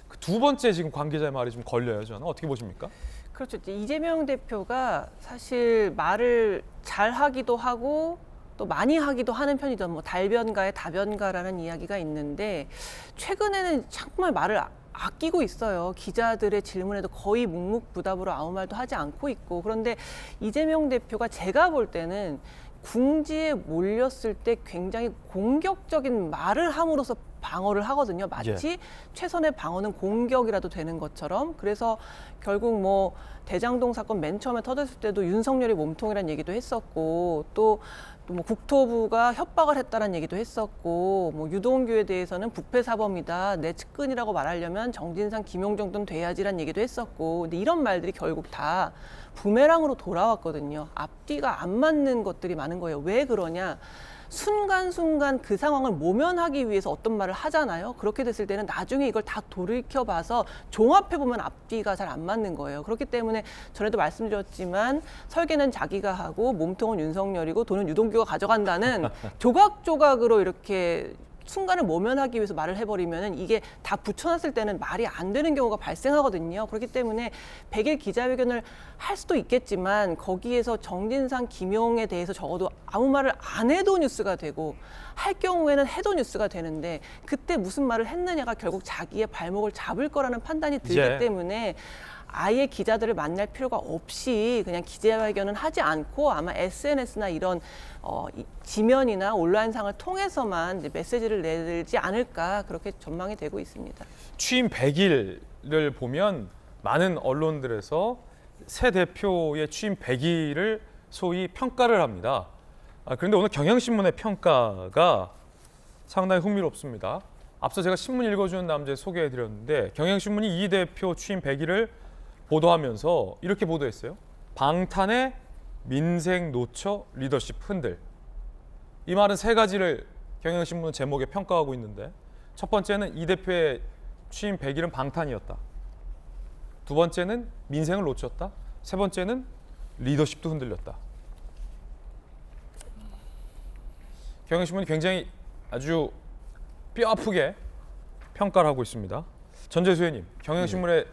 그 두 번째 지금 관계자의 말이 좀 걸려요. 저는 어떻게 보십니까? 그렇죠. 이재명 대표가 사실 말을 잘 하기도 하고 또 많이 하기도 하는 편이죠. 뭐 달변가에 다변가라는 이야기가 있는데 최근에는 정말 말을 아끼고 있어요. 기자들의 질문에도 거의 묵묵부답으로 아무 말도 하지 않고 있고. 그런데 이재명 대표가 제가 볼 때는 궁지에 몰렸을 때 굉장히 공격적인 말을 함으로써 방어를 하거든요. 마치 최선의 방어는 공격이라도 되는 것처럼. 그래서 결국 뭐 대장동 사건 맨 처음에 터졌을 때도 윤석열이 몸통이라는 얘기도 했었고 또 뭐 국토부가 협박을 했다는 얘기도 했었고 뭐 유동규에 대해서는 부패 사범이다. 내 측근이라고 말하려면 정진상, 김용 정도는 돼야지라는 얘기도 했었고 근데 이런 말들이 결국 다 부메랑으로 돌아왔거든요. 앞뒤가 안 맞는 것들이 많은 거예요. 왜 그러냐? 순간순간 그 상황을 모면하기 위해서 어떤 말을 하잖아요. 그렇게 됐을 때는 나중에 이걸 다 돌이켜봐서 종합해보면 앞뒤가 잘 안 맞는 거예요. 그렇기 때문에 전에도 말씀드렸지만 설계는 자기가 하고 몸통은 윤석열이고 돈은 유동규가 가져간다는 조각조각으로 이렇게 순간을 모면하기 위해서 말을 해버리면 이게 다 붙여놨을 때는 말이 안 되는 경우가 발생하거든요. 그렇기 때문에 100일 기자회견을 할 수도 있겠지만 거기에서 정진상, 김용에 대해서 적어도 아무 말을 안 해도 뉴스가 되고 할 경우에는 해도 뉴스가 되는데 그때 무슨 말을 했느냐가 결국 자기의 발목을 잡을 거라는 판단이 들기 때문에 아예 기자들을 만날 필요가 없이 그냥 기자회견은 하지 않고 아마 SNS나 이런 지면이나 온라인상을 통해서만 이제 메시지를 내지 않을까 그렇게 전망이 되고 있습니다. 취임 100일을 보면 많은 언론들에서 새 대표의 취임 100일을 소위 평가를 합니다. 그런데 오늘 경향신문의 평가가 상당히 흥미롭습니다. 앞서 제가 신문 읽어주는 남자 소개해드렸는데 경향신문이 이 대표 취임 100일을 보도하면서 이렇게 보도했어요. 방탄의 민생 노처 리더십 흔들. 이 말은 세 가지를 경향신문 제목에 평가하고 있는데 첫 번째는 이 대표의 취임 100일은 방탄이었다. 두 번째는 민생을 놓쳤다. 세 번째는 리더십도 흔들렸다. 경향신문이 굉장히 아주 뼈아프게 평가를 하고 있습니다. 전재수 의원님, 경향신문의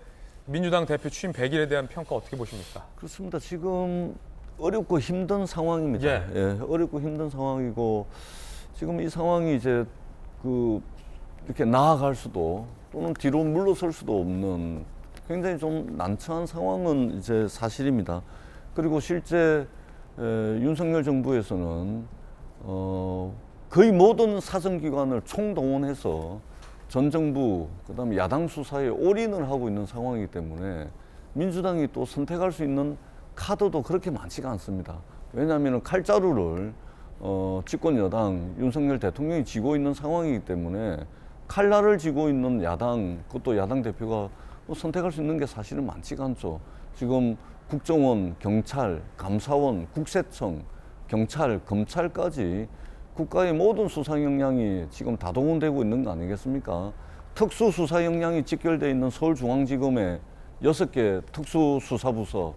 민주당 대표 취임 100일에 대한 평가 어떻게 보십니까? 그렇습니다. 지금 어렵고 힘든 상황입니다. 예, 어렵고 힘든 상황이고 지금 이 상황이 이제 이렇게 나아갈 수도 또는 뒤로 물러설 수도 없는 굉장히 좀 난처한 상황은 이제 사실입니다. 그리고 실제 윤석열 정부에서는 거의 모든 사정기관을 총동원해서 전 정부 그다음에 야당 수사에 올인을 하고 있는 상황이기 때문에 민주당이 또 선택할 수 있는 카드도 그렇게 많지가 않습니다. 왜냐하면 칼자루를 집권 여당 윤석열 대통령이 쥐고 있는 상황이기 때문에 칼날을 쥐고 있는 야당, 그것도 야당 대표가 선택할 수 있는 게 사실은 많지가 않죠. 지금 국정원, 경찰, 감사원, 국세청, 경찰, 검찰까지 국가의 모든 수사 역량이 지금 다 동원되고 있는 거 아니겠습니까? 특수수사 역량이 직결되어 있는 서울중앙지검의 6개 특수수사부서,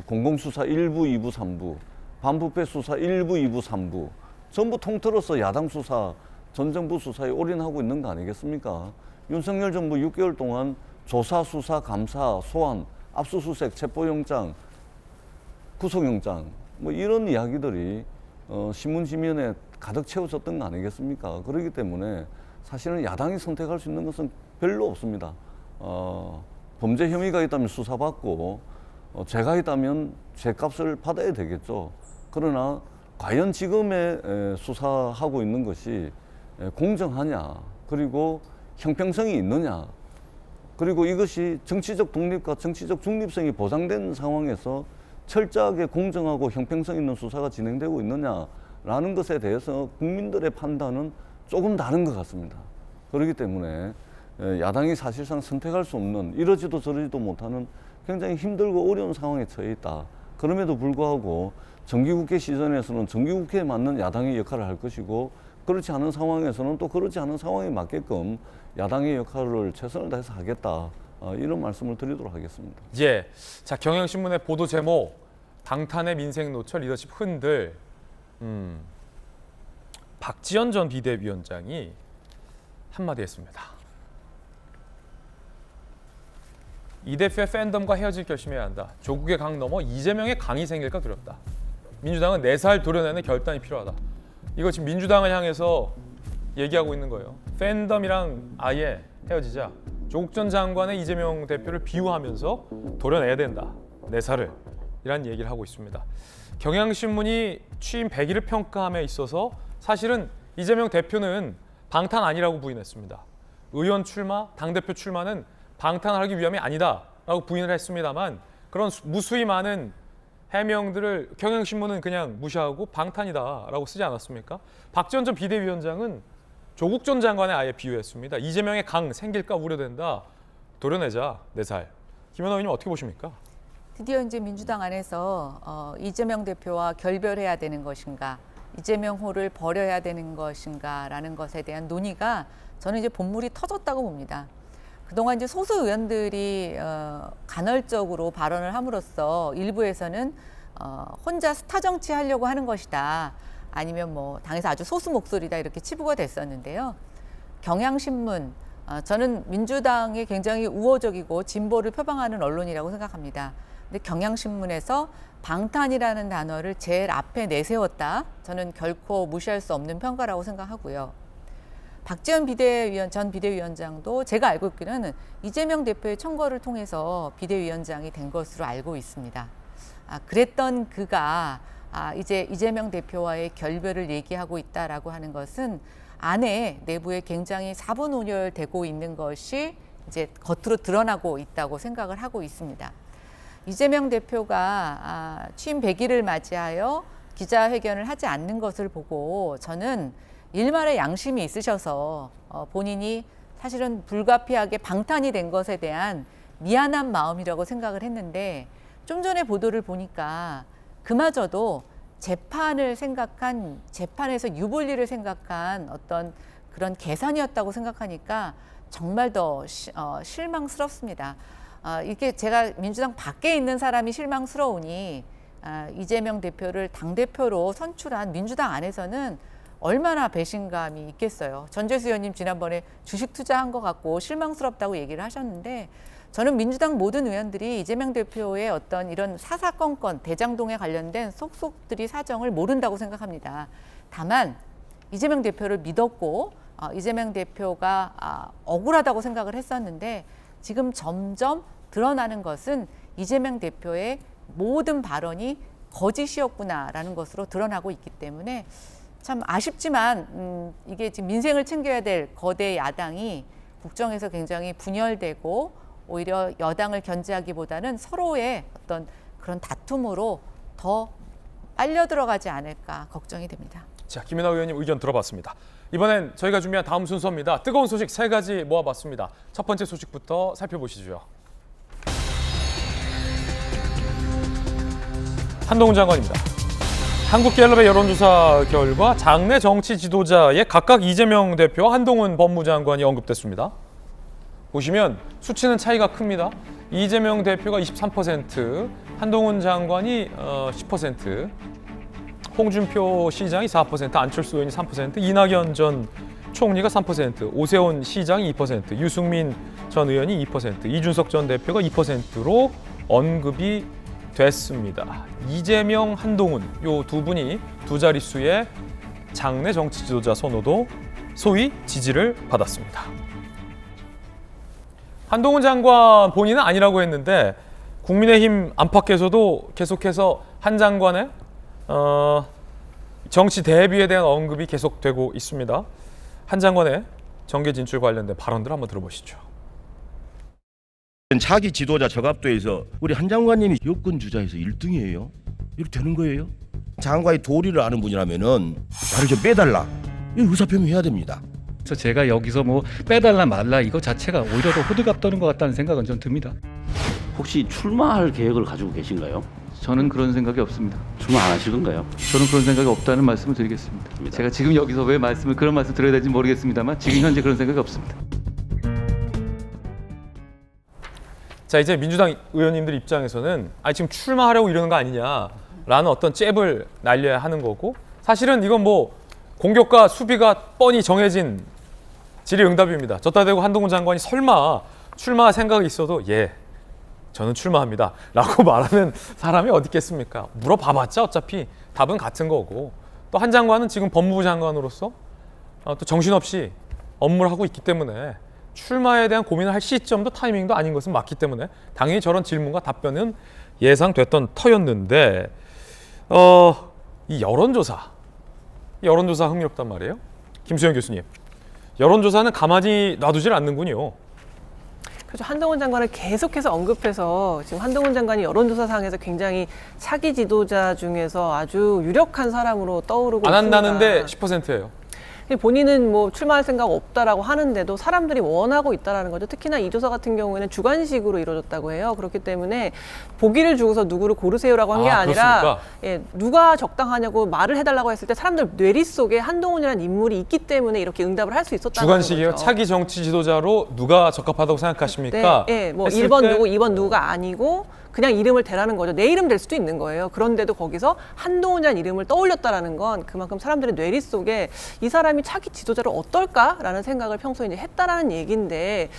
공공수사 1부, 2부, 3부, 반부패 수사 1부, 2부, 3부 전부 통틀어서 야당 수사, 전 정부 수사에 올인하고 있는 거 아니겠습니까? 윤석열 정부 6개월 동안 조사, 수사, 감사, 소환, 압수수색, 체포영장, 구속영장 뭐 이런 이야기들이 신문지면에 가득 채워졌던 거 아니겠습니까? 그렇기 때문에 사실은 야당이 선택할 수 있는 것은 별로 없습니다. 범죄 혐의가 있다면 수사받고 죄가 있다면 죄값을 받아야 되겠죠. 그러나 과연 지금의 수사하고 있는 것이 공정하냐, 그리고 형평성이 있느냐, 그리고 이것이 정치적 독립과 정치적 중립성이 보장된 상황에서 철저하게 공정하고 형평성 있는 수사가 진행되고 있느냐라는 것에 대해서 국민들의 판단은 조금 다른 것 같습니다. 그렇기 때문에 야당이 사실상 선택할 수 없는, 이러지도 저러지도 못하는 굉장히 힘들고 어려운 상황에 처해 있다. 그럼에도 불구하고 정기국회 시즌에서는 정기국회에 맞는 야당의 역할을 할 것이고, 그렇지 않은 상황에서는 또 그렇지 않은 상황에 맞게끔 야당의 역할을 최선을 다해서 하겠다. 이런 말씀을 드리도록 하겠습니다. 예, 자 경향신문의 보도 제목 방탄의 민생 노철 리더십 흔들. 박지원 전 비대위원장이 한마디 했습니다. 이 대표의 팬덤과 헤어질 결심해야 한다. 조국의 강 넘어 이재명의 강이 생길까 두렵다. 민주당은 4살 도려내는 결단이 필요하다. 이거 지금 민주당을 향해서 얘기하고 있는 거예요. 팬덤이랑 아예 헤어지자. 조국 전 장관의 이재명 대표를 비유하면서 도려내야 된다. 4살을. 이란 얘기를 하고 있습니다. 경향신문이 취임 100일을 평가함에 있어서 사실은 이재명 대표는 방탄 아니라고 부인했습니다. 의원 출마, 당대표 출마는 방탄을 하기 위함이 아니다라고 부인을 했습니다만 그런 무수히 많은 해명들을 경향신문은 그냥 무시하고 방탄이다라고 쓰지 않았습니까? 박지원 전 비대위원장은 조국 전 장관에 아예 비유했습니다. 이재명의 강 생길까 우려된다. 도려내자 4살. 김연아 의원님 어떻게 보십니까? 드디어 이제 민주당 안에서 이재명 대표와 결별해야 되는 것인가, 이재명호를 버려야 되는 것인가라는 것에 대한 논의가 저는 이제 본물이 터졌다고 봅니다. 그동안 이제 소수 의원들이 간헐적으로 발언을 함으로써 일부에서는 혼자 스타 정치하려고 하는 것이다. 아니면 뭐 당에서 아주 소수 목소리다 이렇게 치부가 됐었는데요. 경향신문, 저는 민주당이 굉장히 우호적이고 진보를 표방하는 언론이라고 생각합니다. 근데 경향신문에서 방탄이라는 단어를 제일 앞에 내세웠다. 저는 결코 무시할 수 없는 평가라고 생각하고요. 박지원 전 비대위원장도 제가 알고 있기로는 이재명 대표의 청거를 통해서 비대위원장이 된 것으로 알고 있습니다. 그랬던 그가 이제 이재명 대표와의 결별을 얘기하고 있다라고 하는 것은 안에 내부에 굉장히 사분오열되고 있는 것이 이제 겉으로 드러나고 있다고 생각을 하고 있습니다. 이재명 대표가 취임 100일을 맞이하여 기자회견을 하지 않는 것을 보고 저는 일말의 양심이 있으셔서 본인이 사실은 불가피하게 방탄이 된 것에 대한 미안한 마음이라고 생각을 했는데 좀 전에 보도를 보니까 그마저도 재판을 생각한, 재판에서 유불리를 생각한 어떤 그런 계산이었다고 생각하니까 정말 더 실망스럽습니다. 이렇게 제가 민주당 밖에 있는 사람이 실망스러우니 이재명 대표를 당대표로 선출한 민주당 안에서는 얼마나 배신감이 있겠어요. 전재수 의원님 지난번에 주식 투자한 것 같고 실망스럽다고 얘기를 하셨는데 저는 민주당 모든 의원들이 이재명 대표의 어떤 이런 사사건건 대장동에 관련된 속속들이 사정을 모른다고 생각합니다. 다만 이재명 대표를 믿었고 이재명 대표가 억울하다고 생각을 했었는데 지금 점점 드러나는 것은 이재명 대표의 모든 발언이 거짓이었구나라는 것으로 드러나고 있기 때문에 참 아쉽지만 이게 지금 민생을 챙겨야 될 거대 야당이 국정에서 굉장히 분열되고 오히려 여당을 견제하기보다는 서로의 어떤 그런 다툼으로 더 빨려 들어가지 않을까 걱정이 됩니다. 자, 김연아 의원님 의견 들어봤습니다. 이번엔 저희가 준비한 다음 순서입니다. 뜨거운 소식 3가지 모아봤습니다. 첫 번째 소식부터 살펴보시죠. 한동훈 장관입니다. 한국갤럽의 여론조사 결과 장내 정치 지도자의 각각 이재명 대표와 한동훈 법무장관이 언급됐습니다. 보시면 수치는 차이가 큽니다. 이재명 대표가 23%, 한동훈 장관이 10%, 홍준표 시장이 4%, 안철수 의원이 3%, 이낙연 전 총리가 3%, 오세훈 시장이 2%, 유승민 전 의원이 2%, 이준석 전 대표가 2%로 언급이 됐습니다. 이재명, 한동훈 요 두 분이 두 자릿수의 장내 정치 지도자 선호도, 소위 지지를 받았습니다. 한동훈 장관 본인은 아니라고 했는데 국민의힘 안팎에서도 계속해서 한 장관의 정치 대비에 대한 언급이 계속되고 있습니다. 한 장관의 정계 진출 관련된 발언들 한번 들어보시죠. 차기 지도자 적합도에서 우리 한 장관님이 여권 주자에서 1등이에요. 이렇게 되는 거예요? 장관이 도리를 아는 분이라면은 나를 좀 빼달라. 이 의사표명해야 됩니다. 그래서 제가 여기서 뭐 빼달라 말라 이거 자체가 오히려 더 호들갑 떠는 것 같다는 생각은 좀 듭니다. 혹시 출마할 계획을 가지고 계신가요? 저는 그런 생각이 없습니다. 출마 안 하실 건가요? 저는 그런 생각이 없다는 말씀을 드리겠습니다. 제가 지금 여기서 왜 그런 말씀 드려야 될지 모르겠습니다만 지금 현재 그런 생각이 없습니다. 자, 이제 민주당 의원님들 입장에서는 지금 출마하려고 이러는 거 아니냐라는 어떤 잽을 날려야 하는 거고, 사실은 이건 뭐 공격과 수비가 뻔히 정해진 질의응답입니다. 졌다 대고 한동훈 장관이 설마 출마 생각이 있어도 예, 저는 출마합니다 라고 말하는 사람이 어디 있겠습니까? 물어봐봤자 어차피 답은 같은 거고, 또 한 장관은 지금 법무부 장관으로서 또 정신없이 업무를 하고 있기 때문에 출마에 대한 고민을 할 시점도 타이밍도 아닌 것은 맞기 때문에 당연히 저런 질문과 답변은 예상됐던 터였는데 이 여론조사 흥미롭단 말이에요. 김수영 교수님, 여론조사는 가만히 놔두질 않는군요. 그렇죠. 한동훈 장관을 계속해서 언급해서 지금 한동훈 장관이 여론조사상에서 굉장히 차기 지도자 중에서 아주 유력한 사람으로 떠오르고 안 있습니다. 한다는데 10%예요. 본인은 뭐 출마할 생각 없다라고 하는데도 사람들이 원하고 있다라는 거죠. 특히나 이 조사 같은 경우에는 주관식으로 이루어졌다고 해요. 그렇기 때문에 보기를 주고서 누구를 고르세요라고 한 게 아니라 누가 적당하냐고 말을 해달라고 했을 때 사람들 뇌리 속에 한동훈이라는 인물이 있기 때문에 이렇게 응답을 할 수 있었다는 주관식이에요. 거죠. 차기 정치 지도자로 누가 적합하다고 생각하십니까? 네, 뭐 1번 누구, 2번 누구가 아니고 그냥 이름을 대라는 거죠. 내 이름 될 수도 있는 거예요. 그런데도 거기서 한동훈이라는 이름을 떠올렸다라는 건 그만큼 사람들의 뇌리 속에 이 사람이 차기 지도자로 어떨까라는 생각을 평소에 이제 했다라는 얘기인데,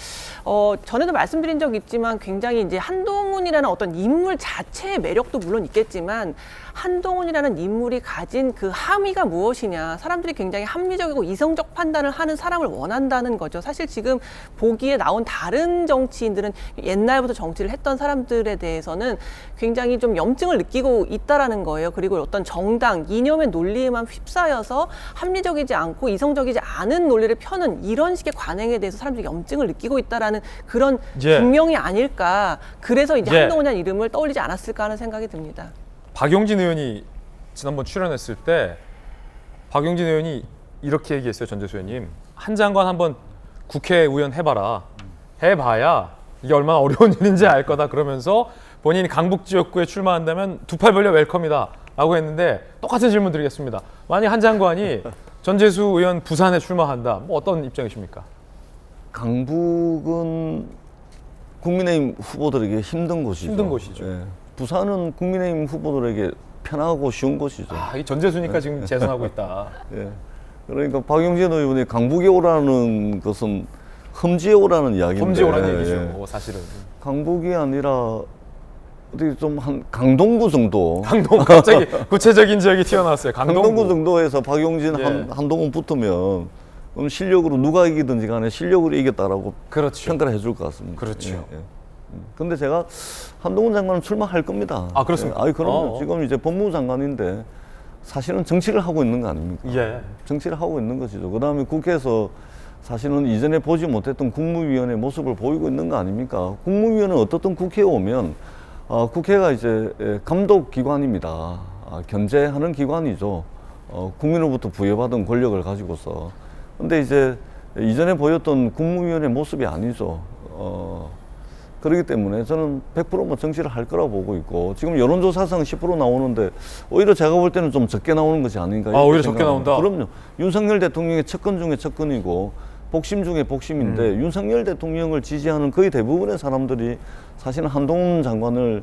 전에도 말씀드린 적 있지만 굉장히 이제 한동훈이라는 어떤 인물 자체의 매력도 물론 있겠지만 한동훈이라는 인물이 가진 그 함의가 무엇이냐, 사람들이 굉장히 합리적이고 이성적 판단을 하는 사람을 원한다는 거죠. 사실 지금 보기에 나온 다른 정치인들은 옛날부터 정치를 했던 사람들에 대해서는 굉장히 좀 염증을 느끼고 있다라는 거예요. 그리고 어떤 정당, 이념의 논리에만 휩싸여서 합리적이지 않고 이성적이지 않은 논리를 펴는 이런 식의 관행에 대해서 사람들이 염증을 느끼고 있다라는 그런 분명이 아닐까. 그래서 이제 한동훈이라는 이름을 떠올리지 않았을까 하는 생각이 듭니다. 박용진 의원이 지난번 출연했을 때 박용진 의원이 이렇게 얘기했어요. 전재수 의원님, 한 장관 한번 국회의원 해봐라. 해봐야 이게 얼마나 어려운 일인지 알 거다. 그러면서 본인이 강북 지역구에 출마한다면 두 팔 벌려 웰컴이다 라고 했는데, 똑같은 질문 드리겠습니다. 만약 한 장관이 전재수 의원 부산에 출마한다, 뭐 어떤 입장이십니까? 강북은 국민의힘 후보들에게 힘든 곳이죠. 힘든 곳이죠. 예. 부산은 국민의힘 후보들에게 편하고 쉬운 곳이죠. 이 전재수니까 지금 재선하고 있다. 예. 그러니까 박용진 의원이 강북에 오라는 것은 험지에 오라는 이야기인데. 험지에 오라는 얘기죠, 사실은. 강북이 아니라 어떻게 좀 한 강동구 정도. 강동 갑자기 구체적인 지역이 튀어나왔어요. 강동구 정도에서 박용진 예. 한동훈 붙으면 그럼 실력으로 누가 이기든지 간에 실력으로 이겼다라고 그렇죠. 평가를 해줄 것 같습니다. 그렇죠. 예. 근데 제가 한동훈 장관은 출마할 겁니다. 아, 그렇습니까? 아니 그럼요. 지금 이제 법무부 장관인데 사실은 정치를 하고 있는 거 아닙니까? 예. 정치를 하고 있는 것이죠. 그다음에 국회에서 사실은 이전에 보지 못했던 국무위원의 모습을 보이고 있는 거 아닙니까? 국무위원은 어떻든 국회에 오면 국회가 이제 감독기관입니다. 견제하는 기관이죠. 국민으로부터 부여받은 권력을 가지고서. 근데 이제 이전에 보였던 국무위원의 모습이 아니죠. 그렇기 때문에 저는 100% 뭐 정치를 할 거라고 보고 있고, 지금 여론조사상 10% 나오는데 오히려 제가 볼 때는 좀 적게 나오는 것이 아닌가. 오히려 적게 나온다? 그럼요. 윤석열 대통령의 측근 중에 측근이고 복심 중에 복심인데 윤석열 대통령을 지지하는 거의 대부분의 사람들이 사실은 한동훈 장관을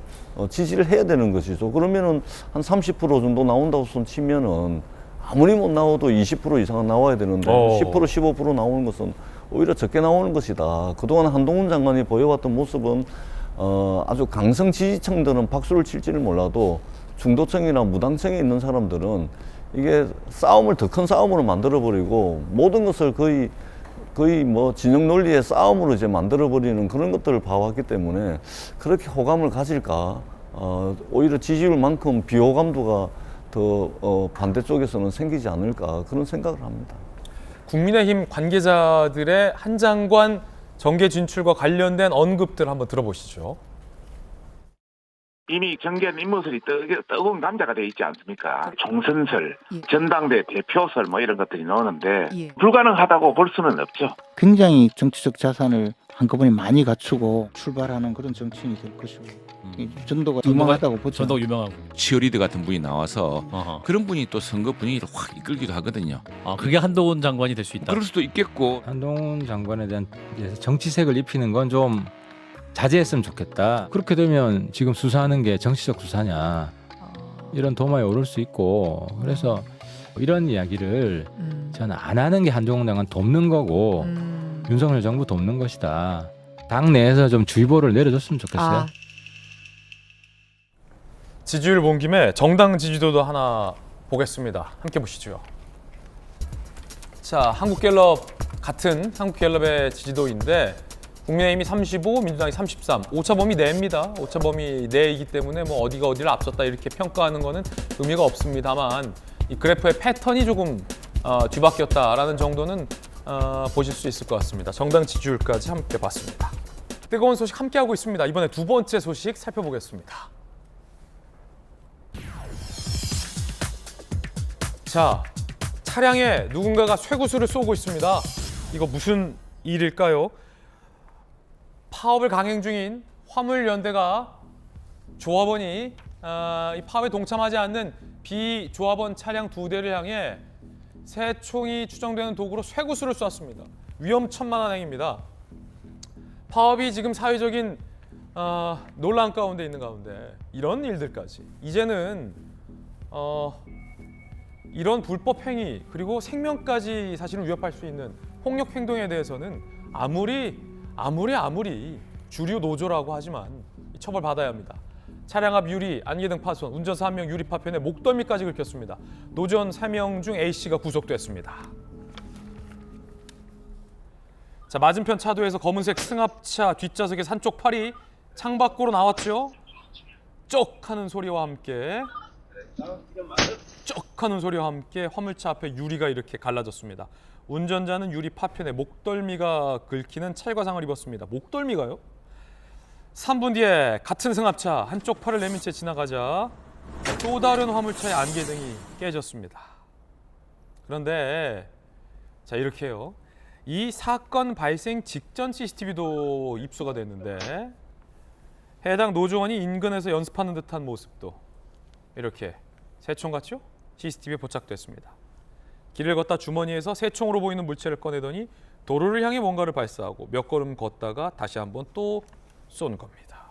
지지를 해야 되는 것이죠. 그러면은 한 30% 정도 나온다고 손 치면은 아무리 못 나와도 20% 이상은 나와야 되는데 10% 15% 나오는 것은 오히려 적게 나오는 것이다. 그동안 한동훈 장관이 보여왔던 모습은 아주 강성 지지층들은 박수를 칠지는 몰라도 중도층이나 무당층에 있는 사람들은 이게 싸움을 더 큰 싸움으로 만들어버리고 모든 것을 거의 뭐 진영 논리의 싸움으로 이제 만들어버리는 그런 것들을 봐왔기 때문에 그렇게 호감을 가질까? 오히려 지지율만큼 비호감도가 더 반대쪽에서는 생기지 않을까 그런 생각을 합니다. 국민의힘 관계자들의 한 장관 정계 진출과 관련된 언급들 한번 들어보시죠. 이미 정계한 인물들이 뜨거운 남자가 돼 있지 않습니까? 총선설, 전당대 대표설 뭐 이런 것들이 나오는데 불가능하다고 볼 수는 없죠. 굉장히 정치적 자산을 한꺼번에 많이 갖추고 출발하는 그런 정치인이 될 것이고 정도가 유망하다고 보죠. 전도가 유명하고 치어리더 같은 분이 나와서 그런 분이 또 선거 분위기를 확 이끌기도 하거든요. 그게 한동훈 장관이 될 수 있다. 그럴 수도 있겠고. 한동훈 장관에 대한 정치색을 입히는 건 좀 자제했으면 좋겠다. 그렇게 되면 지금 수사하는 게 정치적 수사냐 이런 도마에 오를 수 있고, 그래서 이런 이야기를 저는 안 하는 게 한동훈 장관 돕는 거고 윤석열 정부 돕는 것이다. 당 내에서 좀 주의보를 내려줬으면 좋겠어요. 지지율 본 김에 정당 지지도도 하나 보겠습니다. 함께 보시죠. 자, 한국갤럽 같은 한국갤럽의 지지도인데 국민의힘이 35, 민주당이 33, 오차범위 내입니다. 오차범위 내이기 때문에 뭐 어디가 어디를 앞섰다 이렇게 평가하는 거는 의미가 없습니다만 이 그래프의 패턴이 조금 뒤바뀌었다라는 정도는 보실 수 있을 것 같습니다. 정당 지지율까지 함께 봤습니다. 뜨거운 소식 함께하고 있습니다. 이번에 두 번째 소식 살펴보겠습니다. 자, 차량에 누군가가 쇠구슬을 쏘고 있습니다. 이거 무슨 일일까요? 파업을 강행 중인 화물연대가 조합원이 이 파업에 동참하지 않는 비조합원 차량 2대를 향해 새총이 추정되는 도구로 쇠구슬을 쐈습니다. 위험천만한 행위입니다. 파업이 지금 사회적인 논란 가운데 있는 가운데 이런 일들까지 이제는 이런 불법 행위 그리고 생명까지 사실은 위협할 수 있는 폭력 행동에 대해서는 아무리 주류 노조라고 하지만 처벌받아야 합니다. 차량 앞 유리, 안개등 파손, 운전사 1명 유리 파편에 목덜미까지 긁혔습니다. 노조원 3명 중 A씨가 구속됐습니다. 자, 맞은편 차도에서 검은색 승합차 뒷좌석의 한쪽 팔이 창밖으로 나왔죠. 쩍 하는 소리와 함께 화물차 앞에 유리가 이렇게 갈라졌습니다. 운전자는 유리 파편에 목덜미가 긁히는 찰과상을 입었습니다. 목덜미가요? 3분 뒤에 같은 승합차 한쪽 팔을 내민 채 지나가자 또 다른 화물차의 안개등이 깨졌습니다. 그런데 자, 이렇게요. 이 사건 발생 직전 CCTV도 입수가 됐는데 해당 노조원이 인근에서 연습하는 듯한 모습도 이렇게 새총 같죠? CCTV에 포착됐습니다. 길을 걷다 주머니에서 새총으로 보이는 물체를 꺼내더니 도로를 향해 뭔가를 발사하고 몇 걸음 걷다가 다시 한번 또 쏜 겁니다.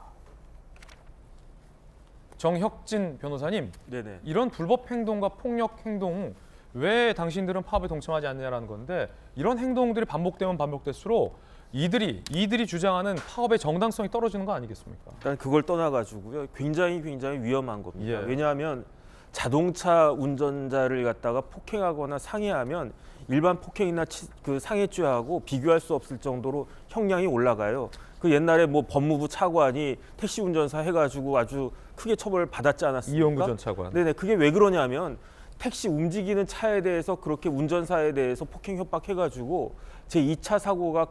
정혁진 변호사님, 네네. 이런 불법 행동과 폭력 행동 왜 당신들은 파업에 동참하지 않느냐라는 건데 이런 행동들이 반복되면 반복될수록 이들이 주장하는 파업의 정당성이 떨어지는 거 아니겠습니까? 일단 그걸 떠나가지고요. 굉장히 위험한 겁니다. 왜냐하면 자동차 운전자를 갖다가 폭행하거나 상해하면 일반 폭행이나 그 상해죄하고 비교할 수 없을 정도로 형량이 올라가요. 그 옛날에 뭐 법무부 차관이 택시 운전사 해가지고 아주 크게 처벌을 받았지 않았습니까? 이용구 전 차관. 네네. 그게 왜 그러냐면 택시 움직이는 차에 대해서 그렇게 운전사에 대해서 폭행 협박해가지고 제2차 사고가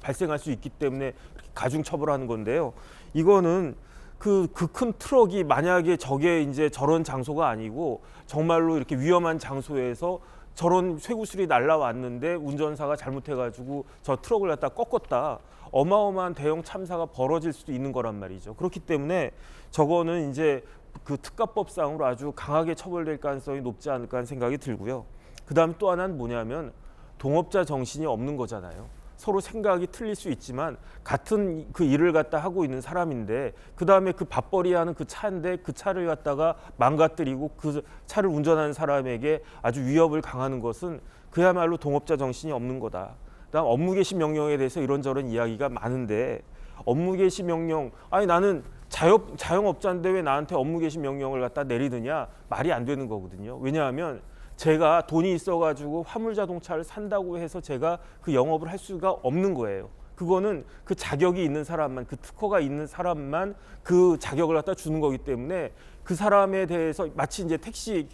발생할 수 있기 때문에 가중 처벌하는 건데요. 이거는 그 큰 트럭이 만약에 저게 이제 저런 장소가 아니고 정말로 이렇게 위험한 장소에서 저런 쇠구슬이 날라왔는데 운전사가 잘못해가지고 저 트럭을 갖다 꺾었다. 어마어마한 대형 참사가 벌어질 수도 있는 거란 말이죠. 그렇기 때문에 저거는 이제 그 특가법상으로 아주 강하게 처벌될 가능성이 높지 않을까 하는 생각이 들고요. 그다음 또 하나는 뭐냐면 동업자 정신이 없는 거잖아요. 서로 생각이 틀릴 수 있지만 같은 그 일을 갖다 하고 있는 사람인데 그다음에 그 밥벌이하는 그 차인데 그 차를 갖다가 망가뜨리고 그 차를 운전하는 사람에게 아주 위협을 가하는 것은 그야말로 동업자 정신이 없는 거다. 그다음 업무 개시 명령에 대해서 이런저런 이야기가 많은데 업무 개시 명령 아니 나는 자영업자인데 왜 나한테 업무 개시 명령을 갖다 내리느냐 말이 안 되는 거거든요. 왜냐하면 제가 돈이 있어가지고 화물 자동차를 산다고 해서 제가 그 영업을 할 수가 없는 거예요. 그거는 그 자격이 있는 사람만, 그 특허가 있는 사람만 그 자격을 갖다 주는 거기 때문에 그 사람에 대해서 마치 이제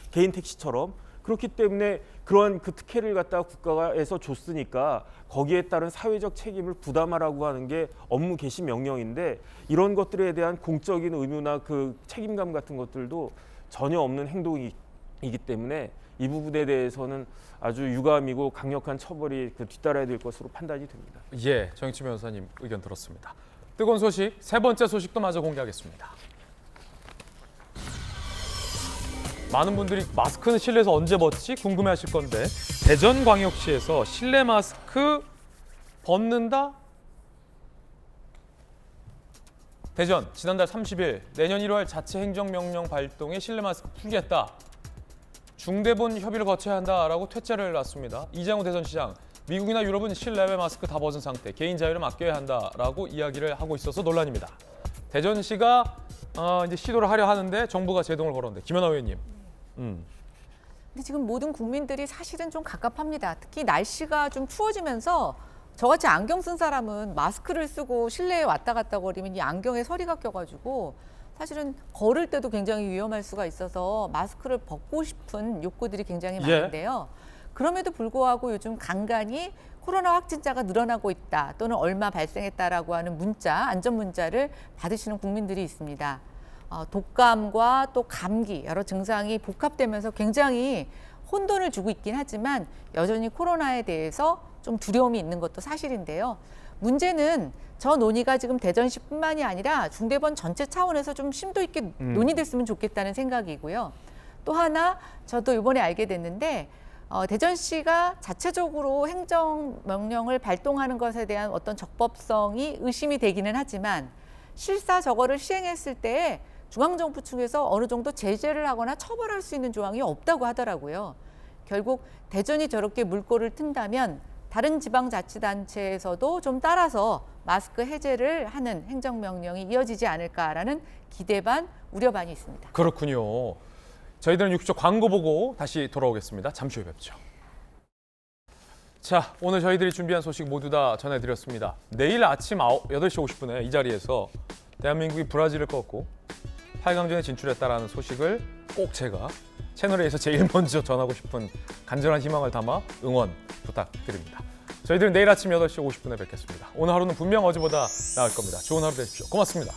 개인 택시처럼 그렇기 때문에 그런 그 특혜를 갖다가 국가에서 줬으니까 거기에 따른 사회적 책임을 부담하라고 하는 게 업무 개시 명령인데 이런 것들에 대한 공적인 의무나 그 책임감 같은 것들도 전혀 없는 행동이기 때문에 이 부분에 대해서는 아주 유감이고 강력한 처벌이 뒤따라야 될 것으로 판단이 됩니다. 예, 정익진 변호사님 의견 들었습니다. 뜨거운 소식, 세 번째 소식도 마저 공개하겠습니다. 많은 분들이 마스크는 실내에서 언제 벗지 궁금해하실 건데 대전광역시에서 실내 마스크 벗는다? 대전 지난달 30일 내년 1월 자체 행정명령 발동에 실내 마스크 풀겠다. 중대본 협의를 거쳐야 한다라고 퇴짜를 놨습니다. 이장우 대전시장, 미국이나 유럽은 실내외 마스크 다 벗은 상태, 개인 자유를 맡겨야 한다라고 이야기를 하고 있어서 논란입니다. 대전시가 이제 시도를 하려 하는데 정부가 제동을 걸었는데 김연아 의원님. 근데 지금 모든 국민들이 사실은 좀 갑갑합니다. 특히 날씨가 좀 추워지면서 저같이 안경 쓴 사람은 마스크를 쓰고 실내에 왔다 갔다 거리면 이 안경에 서리가 껴가지고 사실은 걸을 때도 굉장히 위험할 수가 있어서 마스크를 벗고 싶은 욕구들이 굉장히 많은데요. 그럼에도 불구하고 요즘 간간히 코로나 확진자가 늘어나고 있다 또는 얼마 발생했다라고 하는 문자, 안전 문자를 받으시는 국민들이 있습니다. 독감과 또 감기, 여러 증상이 복합되면서 굉장히 혼돈을 주고 있긴 하지만 여전히 코로나에 대해서 좀 두려움이 있는 것도 사실인데요. 문제는 저 논의가 지금 대전시뿐만이 아니라 중대본 전체 차원에서 좀 심도 있게 논의됐으면 좋겠다는 생각이고요. 또 하나 저도 이번에 알게 됐는데 대전시가 자체적으로 행정명령을 발동하는 것에 대한 어떤 적법성이 의심이 되기는 하지만 실사 저거를 시행했을 때 중앙정부 측에서 어느 정도 제재를 하거나 처벌할 수 있는 조항이 없다고 하더라고요. 결국 대전이 저렇게 물꼬를 튼다면 다른 지방자치단체에서도 좀 따라서 마스크 해제를 하는 행정명령이 이어지지 않을까라는 기대 반, 우려 반이 있습니다. 그렇군요. 저희들은 6초 광고 보고 다시 돌아오겠습니다. 잠시 후에 뵙죠. 자, 오늘 저희들이 준비한 소식 모두 다 전해드렸습니다. 내일 아침 8시 50분에 이 자리에서 대한민국이 브라질을 꺾고 8강전에 진출했다라는 소식을 꼭 제가 채널A에서 제일 먼저 전하고 싶은 간절한 희망을 담아 응원 부탁드립니다. 저희들은 내일 아침 8시 50분에 뵙겠습니다. 오늘 하루는 분명 어제보다 나을 겁니다. 좋은 하루 되십시오. 고맙습니다.